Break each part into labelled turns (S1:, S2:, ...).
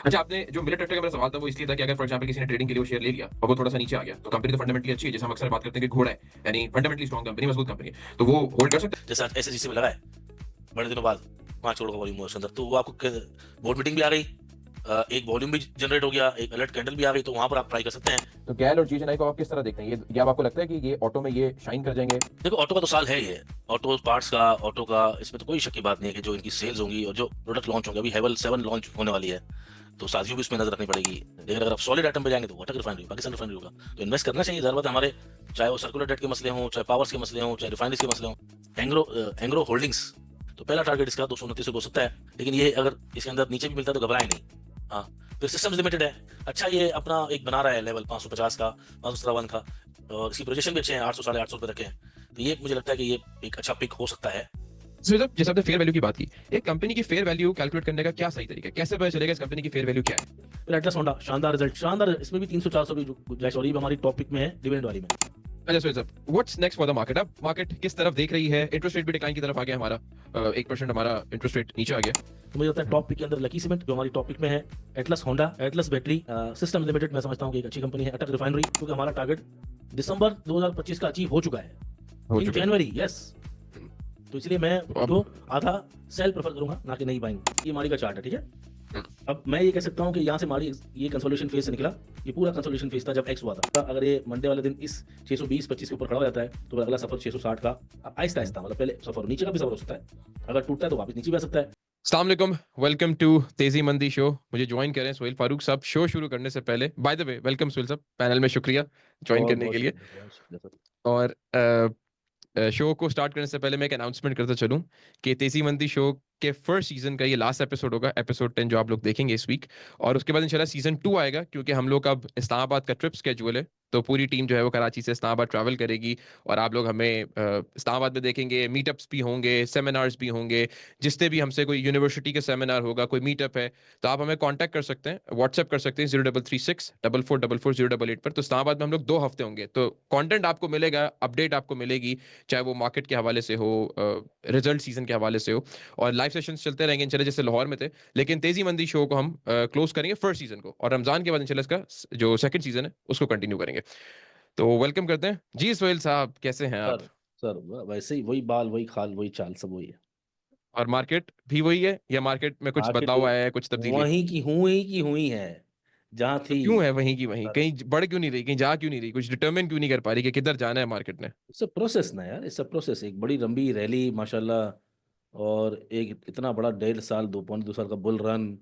S1: अच्छा, आपने जो मिलिट ट्रैक्टर का मेरा सवाल था वो इसलिए था कि अगर फॉर एग्जांपल किसी ने ट्रेडिंग के लिए वो शेयर ले लिया और वो थोड़ा सा नीचे आ गया तो कंपनी तो फंडामेंटली अच्छी है, जैसे हम अक्सर बात करते हैं कि घोड़ा है, यानी फंडामेंटली स्ट्रांग कंपनी, मजबूत कंपनी है, तो वो होल्ड कर सकता
S2: जैसे आज एसएससी में लगा है बड़े दिनों बाद 5 करोड़ का वॉल्यूम हुआ उसके अंदर, तो वो आपको बोर्ड मीटिंग भी आ गई, एक वॉल्यूम भी जनरेट हो गया, एक अलर्ट कैंडल भी आ गई, तो वहां पर आप ट्राई कर सकते हैं।
S1: है। तो गैल और जीएनआई को आप किस तरह देखते हैं? ये अब आपको लगता है कि ये ऑटो में ये शाइन कर जाएंगे?
S2: देखो ऑटो का तो साल है ये, ऑटो पार्ट्स का, ऑटो का, इसमें तो कोई शक की बात नहीं है कि जो इनकी सेल्स होंगी और जो प्रोडक्ट लॉन्च होंगे, अभी हेवल 7 लॉन्च होने वाली है, तो साथियों भी इसमें नजर रखनी पड़ेगी। लेकिन अगर आप सॉलिड आइटम पे जाएंगे तो वाटर रिफाइनरी, पाकिस्तान रिफाइनरी होगा, तो इन्वेस्ट करना चाहिए। जरूरत है हमारे, चाहे वो सर्कुलर डेट के मसले हों, चाहे पावर्स के मसले हों, चाहे रिफाइनरीज के मसले हों। एंग्रो एंग्रो होल्डिंग्स, तो पहला टारगेट इसका 229 हो सकता है, लेकिन ये अगर इसके अंदर नीचे भी मिलता है तो घबराए नहीं। हाँ, फिर सिस्टम्स लिमिटेड है, अच्छा ये अपना एक बना रहा है लेवल 550 का, 557 का, और इसकी प्रोजेक्शन भी अच्छे हैं, 800 साढ़े 800 रुपए रखे हैं, तो ये मुझे लगता है कि ये एक अच्छा पिक हो सकता है।
S1: जैसे आपने फेयर वैल्यू की बात की, एक कंपनी की फेयर वैल्यू कैलकुलेट करने का क्या सही तरीका है? कैसे पता चलेगा इस कंपनी की फेयर वैल्यू क्या है?
S2: फिर एटलस होंडा, शानदार रिजल्ट, शानदार, इसमें भी 300 400 भी गुंजाइश, और ये भी हमारी टॉपिक में है, डिविडेंड वाली में।
S1: अच्छा सोहेल साहब, what's next for the market? अब मार्केट किस तरफ देख रही है? इंटरेस्ट रेट भी डिक्लाइन की तरफ आ गया हमारा, 1% हमारा इंटरेस्ट रेट नीचे आ गया।
S2: तो मुझे लगता है टॉप पिक के अंदर लकी सीमेंट जो हमारी टॉपिक में है, Atlas Honda, Atlas battery system limited, मैं समझता हूँ कि एक अच्छी कंपनी है, अटक रिफाइनरी, क्योंकि हमारा टारगेट दिसंबर 2025 का अचीव हो चुका है,
S1: हो
S2: इन
S1: चुका है।
S2: जनवरी, यस। तो इसलिए मैं
S1: तो अब
S2: तो आधा सेल प्रेफर करूंगा, ना कि नहीं बाइंग। ये माड़ी का चार्ट है, ठीक है। अब मैं ये कह सकता हूँ कि यहाँ से माड़ी ये कंसोलिडेशन फेज से निकला, ये पूरा कंसोलिडेशन फेज था जब एक्स हुआ था। अगर ये मंडे वाले दिन इस 620-25 के ऊपर खड़ा हो जाता है तो अगला सफर 660 का आहिस्ता आहिस्ता, मतलब पहले सफर नीचे का भी सफर हो सकता है, अगर टूटता है तो वापस नीचे भी आ सकता है।
S1: अस्सलाम वालेकुम, वेलकम टू तेजी मंदी शो। मुझे ज्वाइन करें सोहेल फारूक साहब। शो शुरू करने से पहले, by the way, welcome Sohail साहब, पैनल में शुक्रिया ज्वाइन
S2: बहुत
S1: करने
S2: बहुत
S1: के लिए।
S2: शुक्रिया, बहुत शुक्रिया सर।
S1: और शो को स्टार्ट करने से पहले मैं एक अनाउंसमेंट करता चलूं कि तेजी मंदी शो के फर्स्ट सीजन का ये लास्ट एपिसोड होगा, एपिसोड 10, जो आप लोग देखेंगे इस वीक। और उसके बाद इंशाल्लाह सीजन 2 आएगा, क्योंकि हम लोग अब इस्लामाबाद का ट्रिप स्केड्यूल है, तो पूरी टीम जो है वो कराची से इस्लामाबाद ट्रैवल करेगी। और आप लोग हमें इस्लामाबाद में देखेंगे, मीटअप्स भी होंगे, सेमिनार्स भी होंगे। जिससे भी हमसे कोई यूनिवर्सिटी का सेमिनार होगा, कोई मीटअप है, तो आप हमें कांटेक्ट कर सकते हैं, व्हाट्सएप कर सकते हैं 0336 4444 088 पर। तो इस्लामाबाद में हम लोग 2 हफ्ते होंगे, तो कंटेंट आपको मिलेगा, अपडेट आपको मिलेगी, चाहे वो मार्केट के हवाले से हो, रिजल्ट सीजन के हवाले से हो। और लाइव सेशंस चलते रहेंगे इंशाल्लाह, जैसे लाहौर में थे। लेकिन तेजी मंदी शो को हम क्लोज करेंगे फर्स्ट सीजन को, और रमजान के बाद इंशाल्लाह इसका जो सेकंड सीजन है उसको कंटिन्यू करेंगे। तो वेलकम करते हैं जी सोहेल साहब, कैसे हैं आप?
S2: सर, सर वैसे ही वही बाल, वही खाल, वही चाल, सब वही है।
S1: और मार्केट भी वही है, या मार्केट में कुछ
S2: मार्केट
S1: बदलाव आया है, कुछ तब्दीली?
S2: की हुई है, जहाँ
S1: तो
S2: थी।
S1: क्यों है वहीं की वहीं?
S2: सर,
S1: कहीं बढ़ क्यों नहीं रही, कहीं जा क्यों नहीं रही? कुछ डिटरमिन क्यों नहीं कर पा रही कि किधर जाना है मार्केट ने?
S2: इट्स अ प्रोसेस ना यार, इट्स अ प्रोसेस, एक बड़ी लंबी रैली माशाल्लाह, और एक इतना बड़ा 1.5 साल, 2 पौने 2 साल का बुल रन,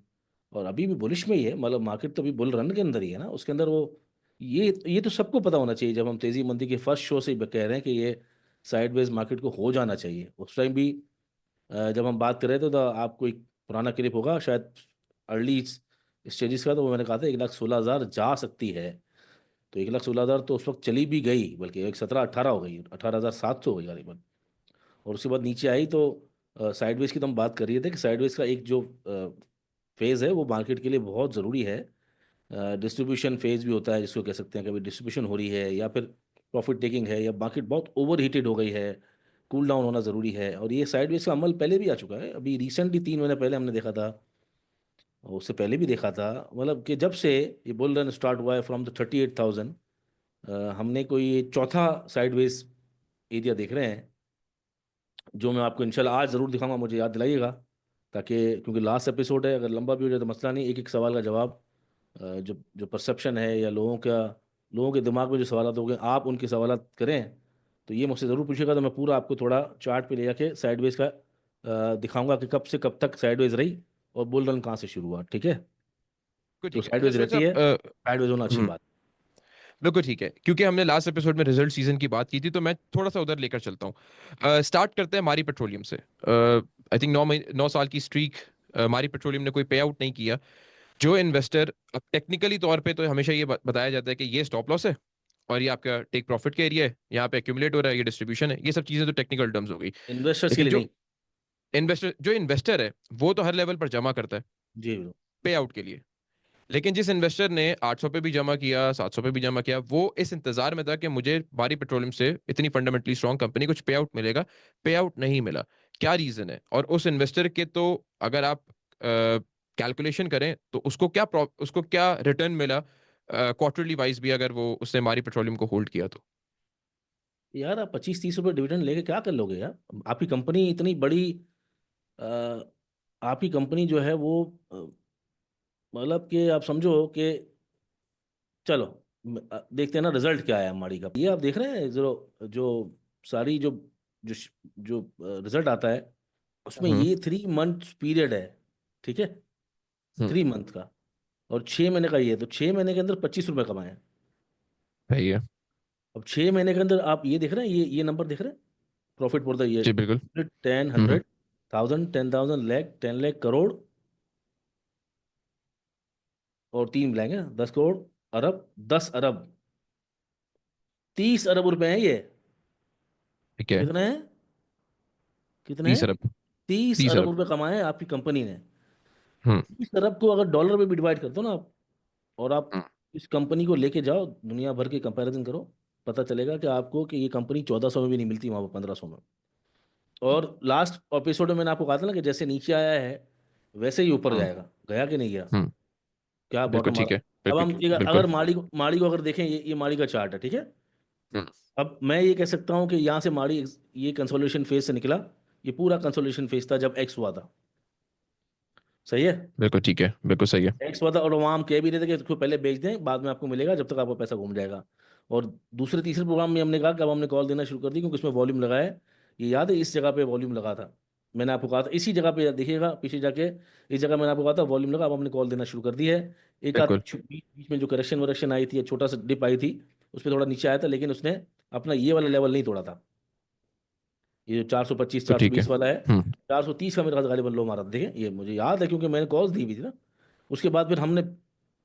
S2: और अभी भी बुलिश में ही है, मतलब मार्केट तो अभी बुल रन के अंदर ही है ना, उसके अंदर वो, ये तो सबको पता होना चाहिए। जब हम तेजी मंदी के फर्स्ट शो से ही कह रहे हैं कि ये साइडवेज मार्केट को हो जाना चाहिए, उस टाइम भी जब हम बात कर रहे थे तो आपको एक पुराना क्लिप होगा शायद, अर्ली स्टेजेस का, तो वो मैंने कहा था 1,16,000 जा सकती है। तो 1,16,000 तो उस वक्त चली भी गई, बल्कि 1,17-18 हो गई, 18,700 हो गई करीबन, और उसके बाद नीचे आई। तो साइडवेज की तो हम बात कर रहे थे कि साइडवेज का एक जो फेज़ है वो मार्केट के लिए बहुत ज़रूरी है। डिस्ट्रीब्यूशन फेज़ भी होता है, जिसको कह सकते हैं, कभी डिस्ट्रीब्यूशन हो रही है या फिर प्रॉफिट टेकिंग है, या मार्केट बहुत ओवर हीटेड हो गई है, कूल डाउन होना ज़रूरी है। और ये साइडवेज का अमल पहले भी आ चुका है, अभी रिसेंटली 3 महीने पहले हमने देखा था, और उससे पहले भी देखा था, मतलब कि जब से ये बुल रन स्टार्ट हुआ है फ्रॉम द 38,000, हमने कोई चौथा साइडवेज एरिया देख रहे हैं, जो मैं आपको इंशाल्लाह आज ज़रूर दिखाऊंगा, मुझे याद दिलाइएगा, ताकि, क्योंकि लास्ट एपिसोड है, अगर लंबा भी हो जाए तो मसला नहीं, एक एक सवाल का जवाब, जो जो परसेप्शन है या लोगों के दिमाग में जो सवाल होंगे, आप उनके सवाल करें, तो ये मुझसे ज़रूर पूछेगा, तो मैं पूरा आपको थोड़ा चार्ट पे ले जाके साइडवेज का दिखाऊंगा कि कब से कब तक साइडवेज रही और बुल रन कहाँ से शुरू हुआ, ठीक है।
S1: बिल्कुल
S2: तो
S1: ठीक है। अच्छा
S2: साइडवेज
S1: सोहेल
S2: रहती है,
S1: साहब,
S2: साइडवेज होना अच्छी बात।
S1: बिल्कुल ठीक है, क्योंकि हमने लास्ट एपिसोड में रिजल्ट सीजन की बात की थी, तो मैं थोड़ा सा उधर लेकर चलता हूँ। स्टार्ट करते हैं मारी पेट्रोलियम से। आई थिंक 9 साल की स्ट्रीक मारी पेट्रोलियम ने कोई पे आउट नहीं किया। जो इन्वेस्टर, अब टेक्निकली तौर पे तो हमेशा ये बताया जाता है कि ये स्टॉप लॉस है और ये आपका टेक प्रॉफिट का एरिया है, यहाँ पे एक्यूमुलेट हो रहा है, ये डिस्ट्रीब्यूशन है, ये सब चीजें तो टेक्निकल टर्म्स हो गई।
S2: इन्वेस्टर्स के
S1: लेकिन
S2: लिए नहीं।
S1: जो इन्वेस्टर है वो तो हर लेवल पर जमा करता है
S2: जी बिल्कुल।
S1: पे आउट के लिए। लेकिन जिस इन्वेस्टर ने 800 पे भी जमा किया, 700 पे भी जमा किया, वो इस इंतजार में था कि मुझे बारी पेट्रोलियम से, इतनी फंडामेंटली स्ट्रांग कंपनी, कुछ पे आउट मिलेगा। पे आउट नहीं मिला। क्या रीजन है? और उस इन्वेस्टर के तो, अगर आप कैलकुलेशन करें तो उसको क्या रिटर्न मिला क्वार्टरली वाइज भी, अगर वो उसने मारी पेट्रोलियम को होल्ड किया तो।
S2: यार आप 25-30 रुपये डिविडेंड लेके क्या कर लोगे यार? आपकी कंपनी इतनी बड़ी, अ, आपकी कंपनी जो है वो, मतलब कि आप समझो कि, चलो देखते हैं ना रिजल्ट क्या है माड़ी का। ये आप देख रहे हैं जो जो सारी जो जो रिजल्ट आता है, उसमें
S1: हम्म।
S2: ये 3 मंथ पीरियड है, ठीक है,
S1: हम्म।
S2: 3 मंथ का, और 6 महीने का ये है, तो 6 महीने के अंदर 25 रुपये कमाए हैं।
S1: सही है।
S2: अब 6 महीने के अंदर आप ये देख रहे हैं, ये नंबर देख रहे हैं, प्रॉफिट फॉर द ईयर,
S1: जी बिल्कुल।
S2: 10,
S1: हम्म।
S2: 100,000, 10,000, लाख, 10 लाख, करोड़, और 3 लाख है, 10 करोड़, अरब, 10 अरब, 30 अरब रुपए हैं ये।
S1: ठीक है।
S2: कितने हैं? कितने
S1: 30 अरब।
S2: हैं? तीस
S1: 30
S2: अरब
S1: अरब।
S2: रुपए कमाए हैं आपकी कंपनी ने।
S1: हम्म।
S2: 30 अरब को अगर डॉलर में भी डिवाइड कर दो ना आप, और आप
S1: हम्म।
S2: इस कंपनी को लेके जाओ दुनिया भर के कंपैरिजन करो, पता चलेगा कि आपको कि ये कंपनी 1400 में भी नहीं मिलती, वहां पर 1500 में। और लास्ट एपिसोड में मैंने आपको कहा था ना कि जैसे नीचे आया है वैसे ही ऊपर
S1: हम्म।
S2: जाएगा, गया कि नहीं गया?
S1: हम्म।
S2: क्या
S1: बिल्कुल
S2: बॉटम
S1: ठीक
S2: मारा।
S1: है।
S2: अब
S1: बिल्कुल।
S2: हम
S1: बिल्कुल।
S2: अगर माड़ी को अगर देखें, ये माड़ी का चार्ट है, ठीक है।
S1: हम्म।
S2: अब मैं ये कह सकता हूँ कि यहाँ से माड़ी, ये कंसोलिडेशन फेज से निकला, ये पूरा कंसोलिडेशन फेज था जब एक्स हुआ था, सही है।
S1: बिल्कुल ठीक है। बिल्कुल सही है।
S2: एक्स हुआ था, और वहाँ हम कह भी रहे थे कि इसको पहले बेच दें, बाद में आपको मिलेगा, जब तक आपका पैसा घूम जाएगा। और दूसरे तीसरे प्रोग्राम में हमने कहा कि अब हमने कॉल देना शुरू कर दी, क्योंकि इसमें वॉल्यूम लगा है। ये याद है, इस जगह पे वॉल्यूम लगा था, मैंने आपको कहा था इसी जगह पे देखिएगा पीछे जाके, इस जगह मैंने आपको कहा था वॉल्यूम लगा, अब हमने कॉल देना शुरू कर दी है। एक आध
S1: बिल्कुल।
S2: बीच बीच में जो करेक्शन वरेक्शन आई थी, छोटा सा डिप आई थी, उस पर थोड़ा नीचे आया था, लेकिन उसने अपना ये वाला लेवल नहीं तोड़ा था। ये जो 425
S1: तो
S2: चार सौ
S1: ठीक है।
S2: बीस वाला है,
S1: हम्म।
S2: 430 का मेरे ख्याल से गालिबन लो मारा था, देखें ये मुझे याद है क्योंकि मैंने कॉल्स दी हुई थी ना। उसके बाद फिर हमने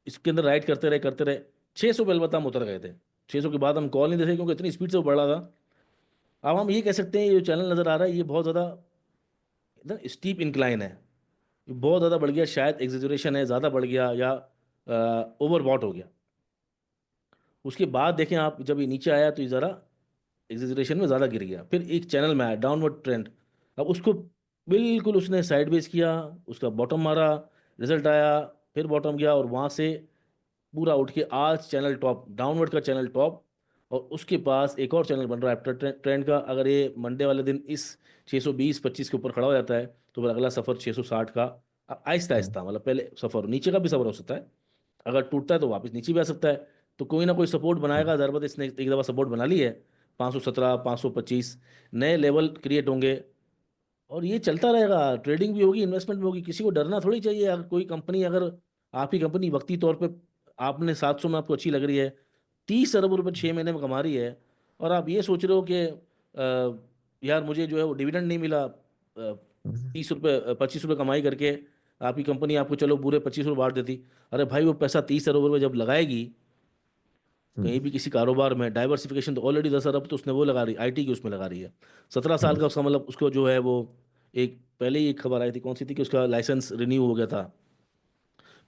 S2: इसके अंदर राइड करते रहे 600 पे अलबत्ता हम उतर गए थे। 600 के बाद हम कॉल नहीं दे सके क्योंकि इतनी स्पीड से वो बढ़ रहा था। अब हम ये कह सकते हैं, ये जो चैनल नज़र आ रहा है ये बहुत ज़्यादा एकदम स्टीप इंक्लाइन है, ये बहुत ज़्यादा बढ़ गया, शायद एग्जेजरेशन है, ज़्यादा बढ़ गया, या ओवरबॉट हो गया। उसके बाद देखें आप, जब ये नीचे आया तो ये ज़रा एग्जेजरेशन में ज़्यादा गिर गया, फिर एक चैनल में आया डाउनवर्ड ट्रेंड। अब उसको बिल्कुल उसने साइडवेज किया, उसका बॉटम मारा, रिजल्ट आया, फिर बॉटम गया, और वहाँ से पूरा उठ के आज चैनल टॉप, डाउनवर्ड का चैनल टॉप। और उसके पास एक और चैनल बन रहा है आफ्टर ट्रेंड का। अगर ये मंडे वाले दिन इस 620-25 के ऊपर खड़ा हो जाता है, तो फिर अगला सफ़र 660 का, आहिस्ता
S1: हम्म।
S2: आहिस्ता, मतलब पहले सफ़र नीचे का भी सफ़र हो सकता है, अगर टूटता है तो वापस नीचे भी आ सकता है। तो कोई ना कोई सपोर्ट
S1: हम्म।
S2: बनाएगा, ज़रूरत इसने एक दफ़ा सपोर्ट बना ली है, 517, 525 नए लेवल क्रिएट होंगे, और ये चलता रहेगा, ट्रेडिंग भी होगी, इन्वेस्टमेंट भी होगी, किसी को डरना थोड़ी चाहिए। अगर कोई कंपनी, अगर आपकी कंपनी वक्ती तौर पे, आपने 700 में आपको अच्छी लग रही है, 30 अरब रुपए 6 महीने में कमा रही है, और आप ये सोच रहे हो कि यार मुझे जो है वो डिविडेंड नहीं मिला, 30 रुपये 25 रुपये कमाई करके आपकी कंपनी आपको चलो पूरे 25 रुपये बांट देती। अरे भाई वो पैसा 30 अरब रुपये जब लगाएगी कहीं
S1: हम्म।
S2: भी किसी कारोबार में, डाइवर्सिफिकेशन, तो ऑलरेडी 10 अरब तो उसने वो लगा रही, आईटी की उसमें लगा रही है। 17 साल
S1: हम्म।
S2: का उसका, मतलब उसको जो है वो, एक पहले ही एक खबर आई थी, कौन सी थी, कि उसका लाइसेंस रिन्यू हो गया था।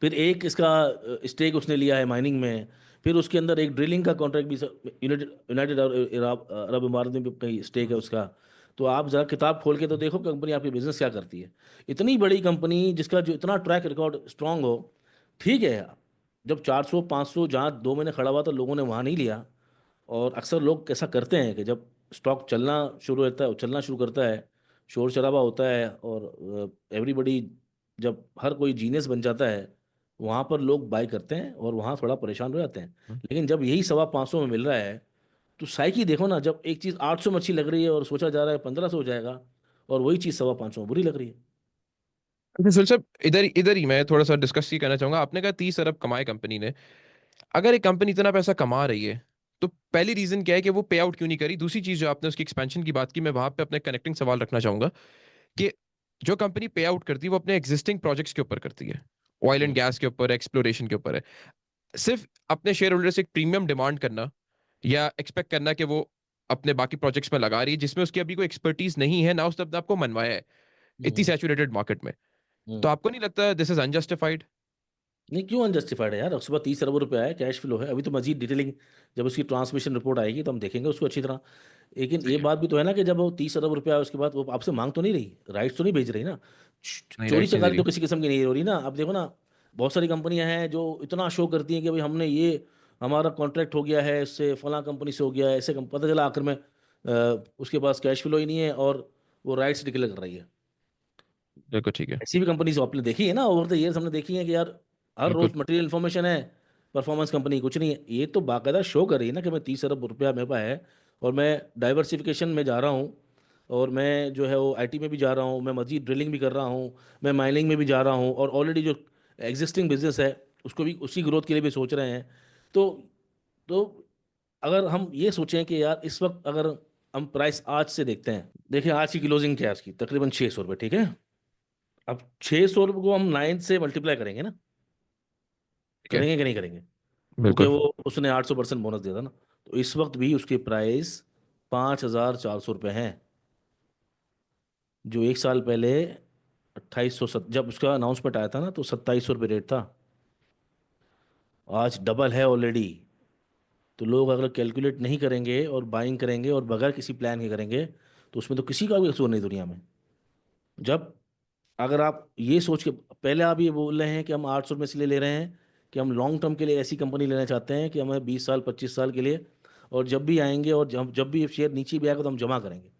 S2: फिर एक इसका स्टेक उसने लिया है माइनिंग में। फिर उसके अंदर एक ड्रिलिंग का कॉन्ट्रैक्ट भी, यूनाइटेड यूनाइटेड अरब अरब इमारात में भी कहीं स्टेक है उसका। तो आप जरा किताब खोल के तो देखो कंपनी आपकी बिजनेस क्या करती है। इतनी बड़ी कंपनी जिसका जो इतना ट्रैक रिकॉर्ड स्ट्रांग हो, ठीक है। जब 400-500 जहाँ 2 महीने खड़ा हुआ तो लोगों ने वहाँ नहीं लिया। और अक्सर लोग ऐसा करते हैं कि जब स्टॉक चलना शुरू होता है, चलना शुरू करता है, शोर शराबा होता है, और एवरीबडी, जब हर कोई जीनियस बन जाता है, वहाँ पर लोग बाय करते हैं और वहाँ थोड़ा परेशान हो जाते हैं। लेकिन जब यही 125 में मिल रहा है, तो साइकी देखो ना, जब एक चीज़ 800 में अच्छी लग रही है और सोचा जा रहा है 1500 हो जाएगा, और वही चीज़ 525 में बुरी लग रही है।
S1: अच्छा सुल साहब, इधर इधर ही मैं थोड़ा सा डिस्कस ही करना चाहूंगा। आपने कहा 30 अरब कमाए कंपनी ने। अगर एक कंपनी इतना पैसा कमा रही है, तो पहली रीजन क्या है कि वो पे आउट क्यों नहीं करी? दूसरी चीज, जो आपने उसकी एक्सपेंशन की बात की, मैं वहां पे अपने कनेक्टिंग सवाल रखना चाहूंगा कि जो कंपनी पे आउट करती है वो अपने एग्जिस्टिंग प्रोजेक्ट्स के ऊपर करती है, ऑयल एंड
S2: हम्म।
S1: गैस के ऊपर, एक्सप्लोरेशन के ऊपर है। सिर्फ अपने शेयर होल्डर से एक प्रीमियम डिमांड करना या एक्सपेक्ट करना कि वो अपने बाकी प्रोजेक्ट्स में लगा रही है जिसमें उसकी अभी कोई एक्सपर्टीज नहीं है, ना उसने अपने आपको मनवाया है इतनी
S2: हम्म।
S1: सैचुरेटेड मार्केट में, तो
S2: हम्म।
S1: आपको नहीं लगता दिस इज अनजस्टिफाइड?
S2: नहीं, क्यों अनजस्टिफाइड है यार? उसके बाद 30 अरब रुपये आया, कैश फ्लो है। अभी तो मजीद डिटेलिंग, जब उसकी ट्रांसमिशन रिपोर्ट आएगी तो हम देखेंगे उसको अच्छी तरह। लेकिन ये
S1: सही है।
S2: बात भी तो है ना कि जब वो 30 अरब रुपया उसके बाद वो आपसे मांग तो नहीं रही, राइट्स तो नहीं बेच रही ना।
S1: नहीं,
S2: चोरी
S1: राइट्स नहीं दे
S2: चकारी
S1: रही।
S2: तो किसी किस्म की नहीं हो रही ना। अब देखो ना, बहुत सारी कंपनियां हैं जो इतना शो करती हैं कि भाई हमने ये, हमारा कॉन्ट्रैक्ट हो गया है इससे, फला कंपनी से हो गया है ऐसे, पता चला आखिर में उसके पास कैश फ्लो ही नहीं है और वो राइट्स डिक्लेयर कर रही है।
S1: बिल्कुल ठीक है।
S2: ऐसी भी कंपनीज आपने देखी है ना ओवर द ईयर्स, हमने देखी है कि यार हर
S1: बिल्कुल।
S2: रोज मटेरियल इन्फॉर्मेशन है, परफॉर्मेंस कंपनी कुछ नहीं है। ये तो बाकायदा शो कर रही है ना कि मैं 30 अरब रुपया मेरे पास है और मैं डाइवर्सिफिकेशन में जा रहा हूँ, और मैं जो है वो आईटी में भी जा रहा हूँ, मैं मजीद ड्रिलिंग भी कर रहा हूँ, मैं माइनिंग में भी जा रहा हूँ, और ऑलरेडी जो एग्जिस्टिंग बिजनेस है उसको भी, उसी ग्रोथ के लिए भी सोच रहे हैं। तो अगर हम ये सोचें कि यार इस वक्त अगर हम प्राइस आज से देखते हैं, देखिए आज की क्लोजिंग क्या है उसकी, तकरीबन 600 रुपये, ठीक है। अब 600 रुपये को हम 9 से मल्टीप्लाई करेंगे ना,
S1: ठीक है।
S2: करेंगे कि नहीं करेंगे? क्योंकि
S1: बिल्कुल।
S2: वो उसने 800% बोनस दिया था ना। तो इस वक्त भी उसकी प्राइस 5,400 रुपये है, जो एक साल पहले 2800, जब उसका अनाउंसमेंट आया था ना तो 2700 रुपये रेट था। आज डबल है ऑलरेडी। तो लोग अगर कैलकुलेट नहीं करेंगे और बाइंग करेंगे और बगैर किसी प्लान के करेंगे, तो उसमें तो किसी का भी कसूर नहीं दुनिया में। जब, अगर आप ये सोच के, पहले आप ये बोल रहे हैं कि हम 800 में इसलिए ले रहे हैं कि हम लॉन्ग टर्म के लिए ऐसी कंपनी लेना चाहते हैं कि हमें 20 साल 25 साल के लिए, और जब भी आएंगे और जब भी शेयर नीचे भी आएगा तो हम जमा करेंगे।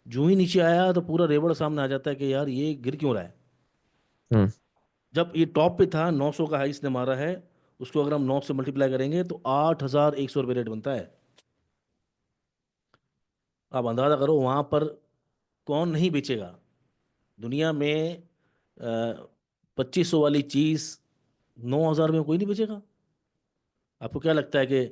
S2: जो ही नीचे आया तो पूरा रेवड़ सामने आ जाता है कि यार ये गिर क्यों रहा है।
S1: हम्म।
S2: जब ये टॉप पे था, 900 का हाई इसने मारा है, उसको अगर हम 9 से मल्टीप्लाई करेंगे तो 8,100 रुपये रेट बनता है। आप अंदाज़ा करो वहाँ पर कौन नहीं बेचेगा दुनिया में। 2500 वाली चीज़ 9,000 में कोई नहीं बेचेगा। आपको क्या लगता है कि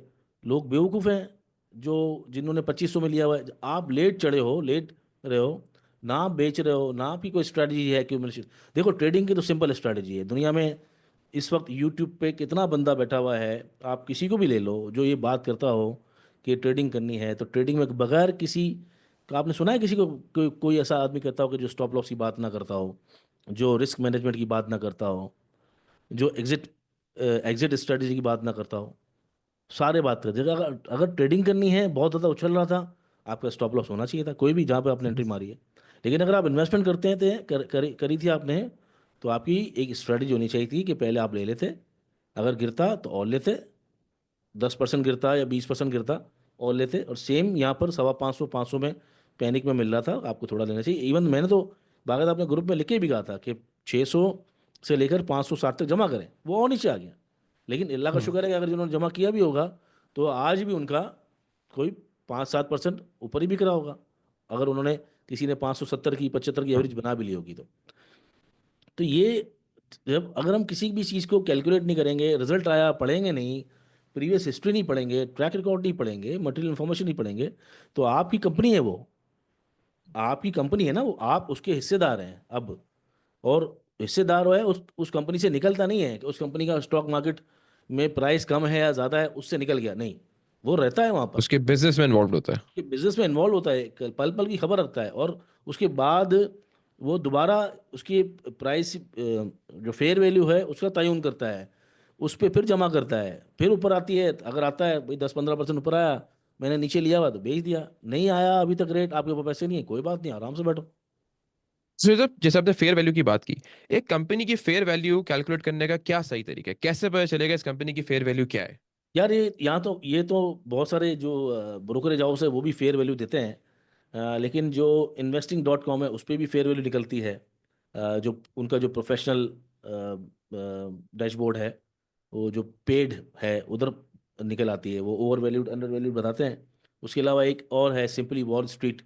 S2: लोग बेवकूफ़ हैं जो, जिन्होंने 2500 में लिया हुआ है? आप लेट चढ़े हो, लेट रहे हो, ना आप बेच रहे हो, ना आपकी कोई स्ट्रैटेजी है कि देखो ट्रेडिंग की तो सिंपल स्ट्रैटेजी है दुनिया में। इस वक्त यूट्यूब पे कितना बंदा बैठा हुआ है, आप किसी को भी ले लो जो ये बात करता हो कि ट्रेडिंग करनी है, तो ट्रेडिंग में बगैर किसी का, आपने सुना है किसी को, कोई ऐसा आदमी करता हो कि जो स्टॉप लॉस की बात ना करता हो, जो रिस्क मैनेजमेंट की बात ना करता हो, जो एग्जिट स्ट्रेटेजी की बात ना करता हो? सारे बात करते थे। अगर अगर ट्रेडिंग करनी है, बहुत ज़्यादा उछल रहा था, आपका स्टॉप लॉस होना चाहिए था कोई भी, जहाँ पे आपने एंट्री मारी है। लेकिन अगर आप इन्वेस्टमेंट करते हैं तो करी थी आपने, तो आपकी एक स्ट्रेटजी होनी चाहिए थी कि पहले आप ले लेते, अगर गिरता तो और लेते, 10% गिरता या 20% गिरता और लेते। और सेम यहाँ पर 550 500 में पैनिक में मिल रहा था, आपको थोड़ा लेना चाहिए। इवन मैंने तो बाकायदा अपने ग्रुप में लिख के भी कहा था कि 600 से लेकर 560 तक जमा करें, वो और नीचे आ गया। लेकिन अल्लाह का
S1: हम्म।
S2: शुक्र है कि अगर जिन्होंने जमा किया भी होगा तो आज भी उनका कोई 5-7% ऊपर ही बिक रहा होगा, अगर उन्होंने, किसी ने 570 की 75 की एवरेज बना भी ली होगी तो ये, जब अगर हम किसी भी चीज़ को कैलकुलेट नहीं करेंगे, रिजल्ट आया पढ़ेंगे नहीं, प्रीवियस हिस्ट्री नहीं पढ़ेंगे, ट्रैक रिकॉर्ड नहीं पढ़ेंगे, मटेरियल इन्फॉर्मेशन नहीं पढ़ेंगे, तो आपकी कंपनी है वो, आपकी कंपनी है ना वो, आप उसके हिस्सेदार हैं अब। और हिस्सेदार है उस कंपनी से, निकलता नहीं है कि उस कंपनी का स्टॉक मार्केट में प्राइस कम है या ज़्यादा है उससे निकल गया, नहीं, वो रहता है वहाँ पर।
S1: उसके बिजनेस में इन्वॉल्व होता है।
S2: कि बिजनेस में इन्वॉल्व होता है, पल पल की खबर रखता है, और उसके बाद वो दोबारा उसकी प्राइस, जो फेयर वैल्यू है उसका तयन करता है, उस पर फिर जमा करता है, फिर ऊपर आती है, अगर आता है भाई 10-15% ऊपर आया, मैंने नीचे लिया हुआ तो बेच दिया, नहीं आया अभी तक रेट, आपके पास पैसे नहीं है, कोई बात नहीं, आराम से बैठो।
S1: तो जब जैसे आपने फेयर वैल्यू की बात की, एक कंपनी की फेयर वैल्यू कैलकुलेट करने का क्या सही तरीका है? कैसे पता चलेगा इस कंपनी की फेयर वैल्यू क्या है?
S2: यार ये यहाँ तो, ये तो बहुत सारे जो ब्रोकरेज हाउस है वो भी फेयर वैल्यू देते हैं। लेकिन जो investing.com है उस पर भी फेयर वैल्यू निकलती है। जो उनका जो प्रोफेशनल डैशबोर्ड है, वो जो पेड है उधर निकल आती है, वो ओवर वैल्यूड अंडर वैल्यूड बताते हैं। उसके अलावा एक और है सिंपली वॉल स्ट्रीट,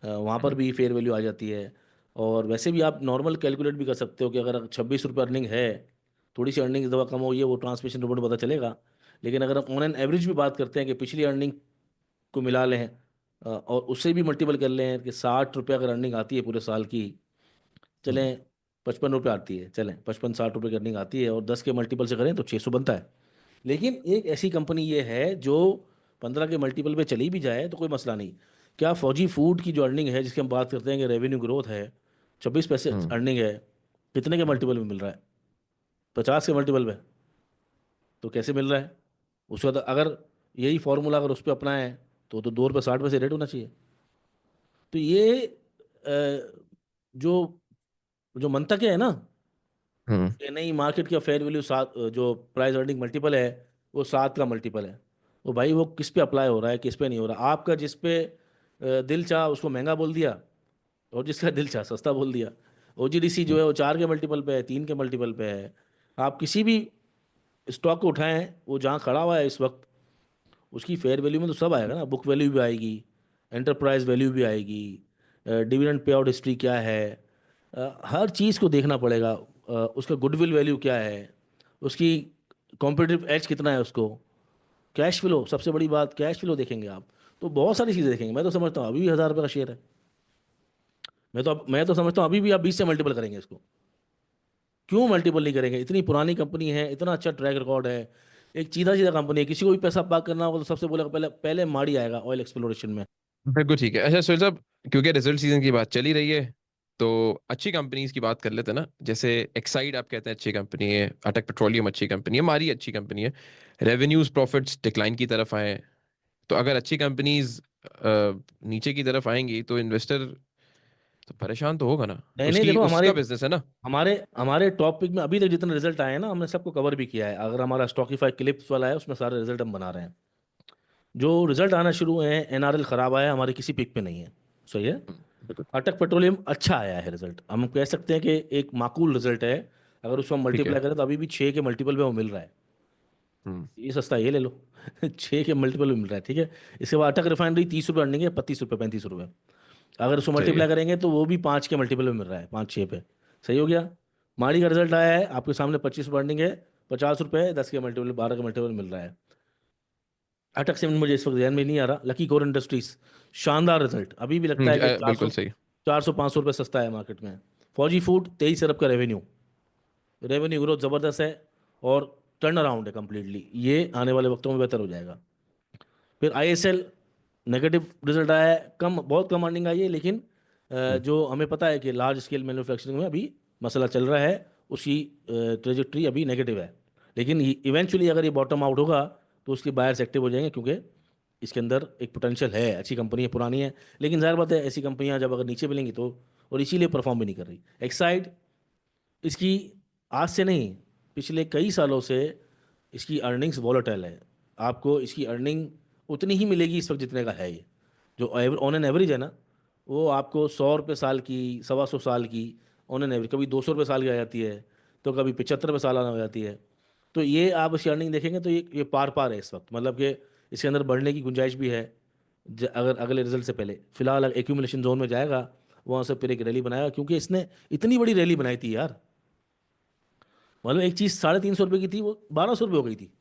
S2: वहाँ पर
S1: हम्म।
S2: भी फेयर वैल्यू आ जाती है। और वैसे भी आप नॉर्मल कैलकुलेट भी कर सकते हो कि अगर 26 रुपये अर्निंग है, थोड़ी सी अर्निंग इस दफ़ा कम हुई है, वो ट्रांसमिशन रिपोर्ट में पता चलेगा। लेकिन अगर हम ऑन एन एवरेज भी बात करते हैं कि पिछली अर्निंग को मिला लें, और उससे भी मल्टीपल कर लें कि 60 रुपये अगर अर्निंग आती है पूरे साल की,
S1: हम्म।
S2: चलें 55 रुपये आती है, चलें 55-60 रुपये की अर्निंग आती है, और 10 के मल्टीपल से करें तो 600 बनता है। लेकिन एक ऐसी कंपनी ये है जो 15 के मल्टीपल पे चली भी जाए तो कोई मसला नहीं। क्या फौजी फूड की जो अर्निंग है, जिसकी हम बात करते हैं कि रेवेन्यू ग्रोथ है, 26 पैसे
S1: हम्म।
S2: अर्निंग है, कितने के मल्टीपल में मिल रहा है? 50 के मल्टीपल पे। तो कैसे मिल रहा है? उसका तो अगर यही फॉर्मूला अगर उस पर अपनाएं तो 2 रुपये 60 पैसे रेट होना चाहिए। तो ये जो जो मंतक है ना
S1: हम्म।
S2: कि नहीं मार्केट का फेयर वैल्यू 7, जो प्राइस अर्निंग मल्टीपल है वो 7 का मल्टीपल है। वो भाई वो किस पे अप्लाई हो रहा है, किस पे नहीं हो रहा? आपका जिस पे दिल चाह उसको महंगा बोल दिया, और जिसका दिल चाह सस्ता बोल दिया। ओजीडीसी जो है वो 4 के मल्टीपल पे है, 3 के मल्टीपल पे है। आप किसी भी स्टॉक को उठाएं, वो जहाँ खड़ा हुआ है इस वक्त, उसकी फेयर वैल्यू में तो सब आएगा ना, बुक वैल्यू भी आएगी, एंटरप्राइज वैल्यू भी आएगी, डिविडेंड पे आउट हिस्ट्री क्या है, हर चीज़ को देखना पड़ेगा। उसका गुडविल वैल्यू क्या है, उसकी कॉम्पिटिटिव एज कितना है उसको, कैश फ्लो, सबसे बड़ी बात कैश फ्लो देखेंगे आप। तो बहुत सारी चीज़ें देखेंगे। मैं तो समझता हूँ अभी भी 1,000 रुपये का शेयर है। मैं तो समझता हूँ अभी भी आप 20 से मल्टीपल करेंगे इसको। क्यों मल्टीपल नहीं करेंगे? इतनी पुरानी कंपनी है, इतना अच्छा ट्रैक रिकॉर्ड है, एक सीधा सीधा कंपनी है। किसी को भी पैसा पार्क करना होगा तो सबसे बोलेगा पहले पहले माड़ी आएगा ऑयल एक्सप्लोरेशन में।
S1: बिल्कुल ठीक है। अच्छा सुहेल साहब, क्योंकि रिजल्ट सीजन की बात चली रही है, तो अच्छी कंपनीज की बात कर लेते हैं ना। जैसे एक्साइड आप कहते हैं अच्छी कंपनी है, अटक पेट्रोलियम अच्छी कंपनी है, मारी अच्छी कंपनी है। रेवेन्यूज प्रॉफिट्स डिक्लाइन की तरफ आए, तो अगर अच्छी कंपनीज नीचे की तरफ आएंगी तो इन्वेस्टर तो परेशान तो होगा ना।
S2: नहीं नहीं,
S1: उसकी
S2: देखो हमारे
S1: उसका बिजनेस है ना।
S2: हमारे हमारे टॉपिक में अभी तक जितने रिजल्ट आए हैं ना, हमने सबको कवर भी किया है। अगर हमारा स्टॉकीफाई क्लिप्स वाला है उसमें सारे रिजल्ट हम बना रहे हैं। जो रिजल्ट आना शुरू हुए हैं, एनआरएल खराब आया है, हमारे किसी पिक पे नहीं है। सही है।
S1: बिल्कुल।
S2: अटक पेट्रोलियम अच्छा आया है रिजल्ट, हम कह सकते हैं कि एक माकूल रिजल्ट है। अगर उसको हम
S1: ठीक है।
S2: मल्टीप्लाई करें तो अभी भी 6 के मल्टीपल पे वो मिल रहा है।
S1: हम्म।
S2: ये सस्ता है, ये ले लो। 6 के मल्टीपल में मिल रहा है, ठीक है। इसके बाद अटक रिफाइनरी 30 रुपये अर्निंग है, 32 रुपये 35 रुपये। अगर उसको
S1: सही
S2: मल्टीप्लाई
S1: है।
S2: करेंगे तो वो भी 5 के मल्टीपल में मिल रहा है, 5 6 पे। सही हो गया। माड़ी का रिजल्ट आया है आपके सामने, 25 रुपये अर्निंग है, 50 रुपये, 10 के मल्टीपल 12 के मल्टीपल मिल रहा है। अटक सीमेंट मुझे इस वक्त ध्यान में नहीं आ रहा। लकी कोर इंडस्ट्रीज, शानदार रिजल्ट, अभी भी लगता है कि
S1: बिल्कुल सही।
S2: 400 500 रुपये सस्ता है मार्केट में। फौजी फूड 23 अरब का रेवेन्यू, रेवेन्यू ग्रोथ ज़बरदस्त है, और टर्न अराउंड है कम्प्लीटली। ये आने वाले वक्तों में बेहतर हो जाएगा। फिर आईएसएल, नेगेटिव रिजल्ट आया है, कम, बहुत कम अर्निंग आई है, लेकिन
S1: हम्म।
S2: जो हमें पता है कि लार्ज स्केल मैन्युफैक्चरिंग में अभी मसला चल रहा है, उसकी ट्रेजेक्ट्री अभी नेगेटिव है। लेकिन इवेंचुअली अगर ये बॉटम आउट होगा तो उसके बायर्स एक्टिव हो जाएंगे, क्योंकि इसके अंदर एक पोटेंशियल है, अच्छी कंपनी है, पुरानी है। लेकिन ज़ाहिर बात है ऐसी कंपनियां जब अगर नीचे मिलेंगी तो, और इसीलिए परफॉर्म भी नहीं कर रही। एक्साइड, इसकी आज से नहीं, पिछले कई सालों से इसकी अर्निंग्स वॉलेटाइल है। आपको इसकी अर्निंग उतनी ही मिलेगी इस वक्त जितने का है ये, जो ऑन एन एवरेज है ना, वो आपको 100 रुपये साल की, 125 साल की, ऑन एन एवरेज, कभी 200 रुपये साल की आ जाती है, तो कभी 75 रुपये सालाना हो जाती है। तो ये आप इसकी अर्निंग देखेंगे तो ये पार पार है इस वक्त, मतलब कि इसके अंदर बढ़ने की गुंजाइश भी है। अगर अगले रिजल्ट से पहले फिलहाल एक्यूमुलेशन जोन में जाएगा, वहाँ से फिर एक रैली बनाएगा, क्योंकि इसने इतनी बड़ी रैली बनाई थी यार। मतलब एक चीज़ 350 रुपये की थी, वो 1200 रुपये हो गई थी।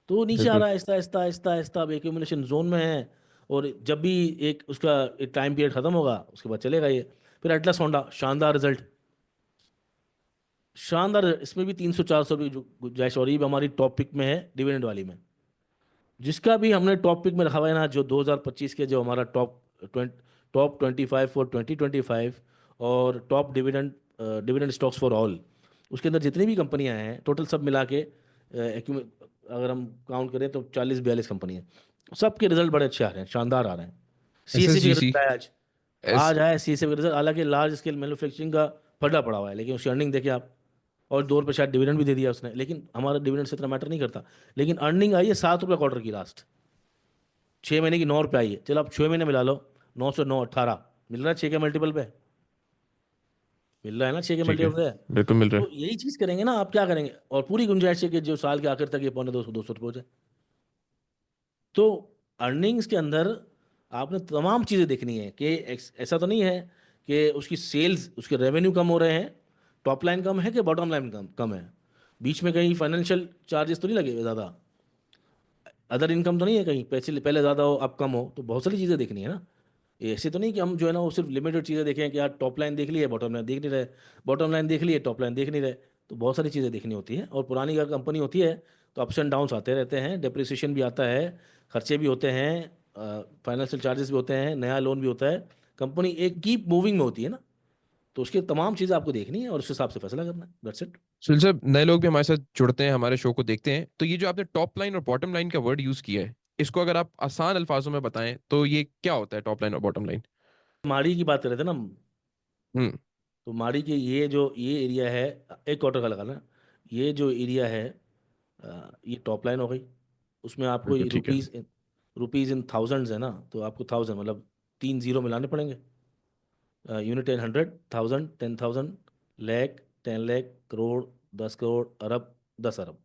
S2: तो वो नीचे आ
S1: बिल्कुल।
S2: रहा है आहिस्ता आहिस्ता आहिस्ता आहिस्ता, अब एक्यूमुलेशन जोन में है। और जब भी एक उसका एक टाइम पीरियड खत्म होगा उसके बाद चलेगा ये। फिर एटलस होंडा, शानदार रिजल्ट, शानदार। इसमें भी 300 400 रुपये जो गुंजाइश, और ये भी हमारी टॉप पिक में है डिविडेंड वाली में। जिसका भी हमने टॉप पिक में रखा हुआ है ना, जो 2025 के जो हमारा टॉप 25 फॉर 2025, और top dividend dividend stocks for all, उसके अंदर जितनी भी कंपनियां हैं टोटल सब मिला के, अगर हम काउंट करें तो 40 42 कंपनी है। सबके रिजल्ट बड़े अच्छे आ रहे हैं, शानदार आ रहे हैं।
S1: एस एस
S2: सीएससी भी
S1: जी सी
S2: रिजल्ट आया आज।
S1: एस
S2: आज आया सीएससी का रिजल्ट, हालांकि लार्ज स्केल मैन्युफैक्चरिंग का फटा पड़ा हुआ है, लेकिन उसकी अर्निंग देखिए आप। और 2 रुपये शायद डिविडेंड भी दे दिया उसने, लेकिन हमारा डिविडेंड से इतना मैटर नहीं करता। लेकिन अर्निंग आई है 7 रुपये क्वार्टर की, लास्ट 6 महीने की 9 रुपये आई है। चलो आप 6 महीने मिला लो, 9 से 9 18 मिल रहा है, 6 के मल्टीपल पे मिल रहा है ना, 6 के
S1: ठीक है।
S2: मल्टीपल पे।
S1: बिल्कुल मिल रहा
S2: तो यही चीज़ करेंगे ना, आप क्या करेंगे? और पूरी गुंजाइश है कि जो साल के आखिर तक ये 1.25 200 200 रुपये हो जाए। तो अर्निंग्स के अंदर आपने तमाम चीज़ें देखनी है कि ऐसा तो नहीं है कि उसकी सेल्स, उसके रेवेन्यू कम हो रहे हैं, टॉप लाइन कम है कि बॉटम लाइन कम कम है, बीच में कहीं फाइनेंशियल चार्जेस तो नहीं लगे हुए ज़्यादा, अदर इनकम तो नहीं है कहीं पैसे पहले ज़्यादा हो अब कम हो। तो बहुत सारी चीज़ें देखनी है ना। ये ऐसे तो नहीं कि हम जो है ना वो सिर्फ लिमिटेड चीज़ें देखें कि यार टॉप लाइन देख ली है बॉटम लाइन देख नहीं रहे, बॉटम लाइन देख ली है टॉप लाइन देख नहीं रहे। तो बहुत सारी चीज़ें देखनी होती है, और पुरानी अगर कंपनी होती है तो अप्स एंड डाउन्स आते रहते हैं, डिप्रिसिएशन भी आता है, खर्चे भी होते हैं, फाइनेंशियल चार्जेस भी होते हैं, नया लोन भी होता है। कंपनी एक कीप मूविंग में होती है ना, तो उसकी तमाम चीज़ें आपको देखनी है और उस हिसाब से फैसला करना है, दैट्स इट।
S1: सुनील साहब, नए लोग भी हमारे साथ जुड़ते हैं, हमारे शो को देखते हैं, तो ये जो आपने टॉप लाइन और बॉटम लाइन का वर्ड यूज किया है, इसको अगर आप आसान अल्फाजों में बताएं तो ये क्या होता है, टॉप लाइन और बॉटम लाइन?
S2: माड़ी की बात कर रहे थे ना हम।
S1: हम्म।
S2: तो माड़ी के ये एरिया है, एक क्वार्टर का लगा ना, ये जो एरिया है, ये टॉप लाइन हो गई। उसमें आपको
S1: बिल्कुल
S2: ये
S1: ठीक है।
S2: रुपीज़ इन थाउजेंड्स है ना, तो आपको थाउजेंड मतलब 3 जीरो मिलाने पड़ेंगे। Unit in hundred, thousand, 10,000, lakh, 10 lakh, crore, 10 crore, अरब, 10 अरब।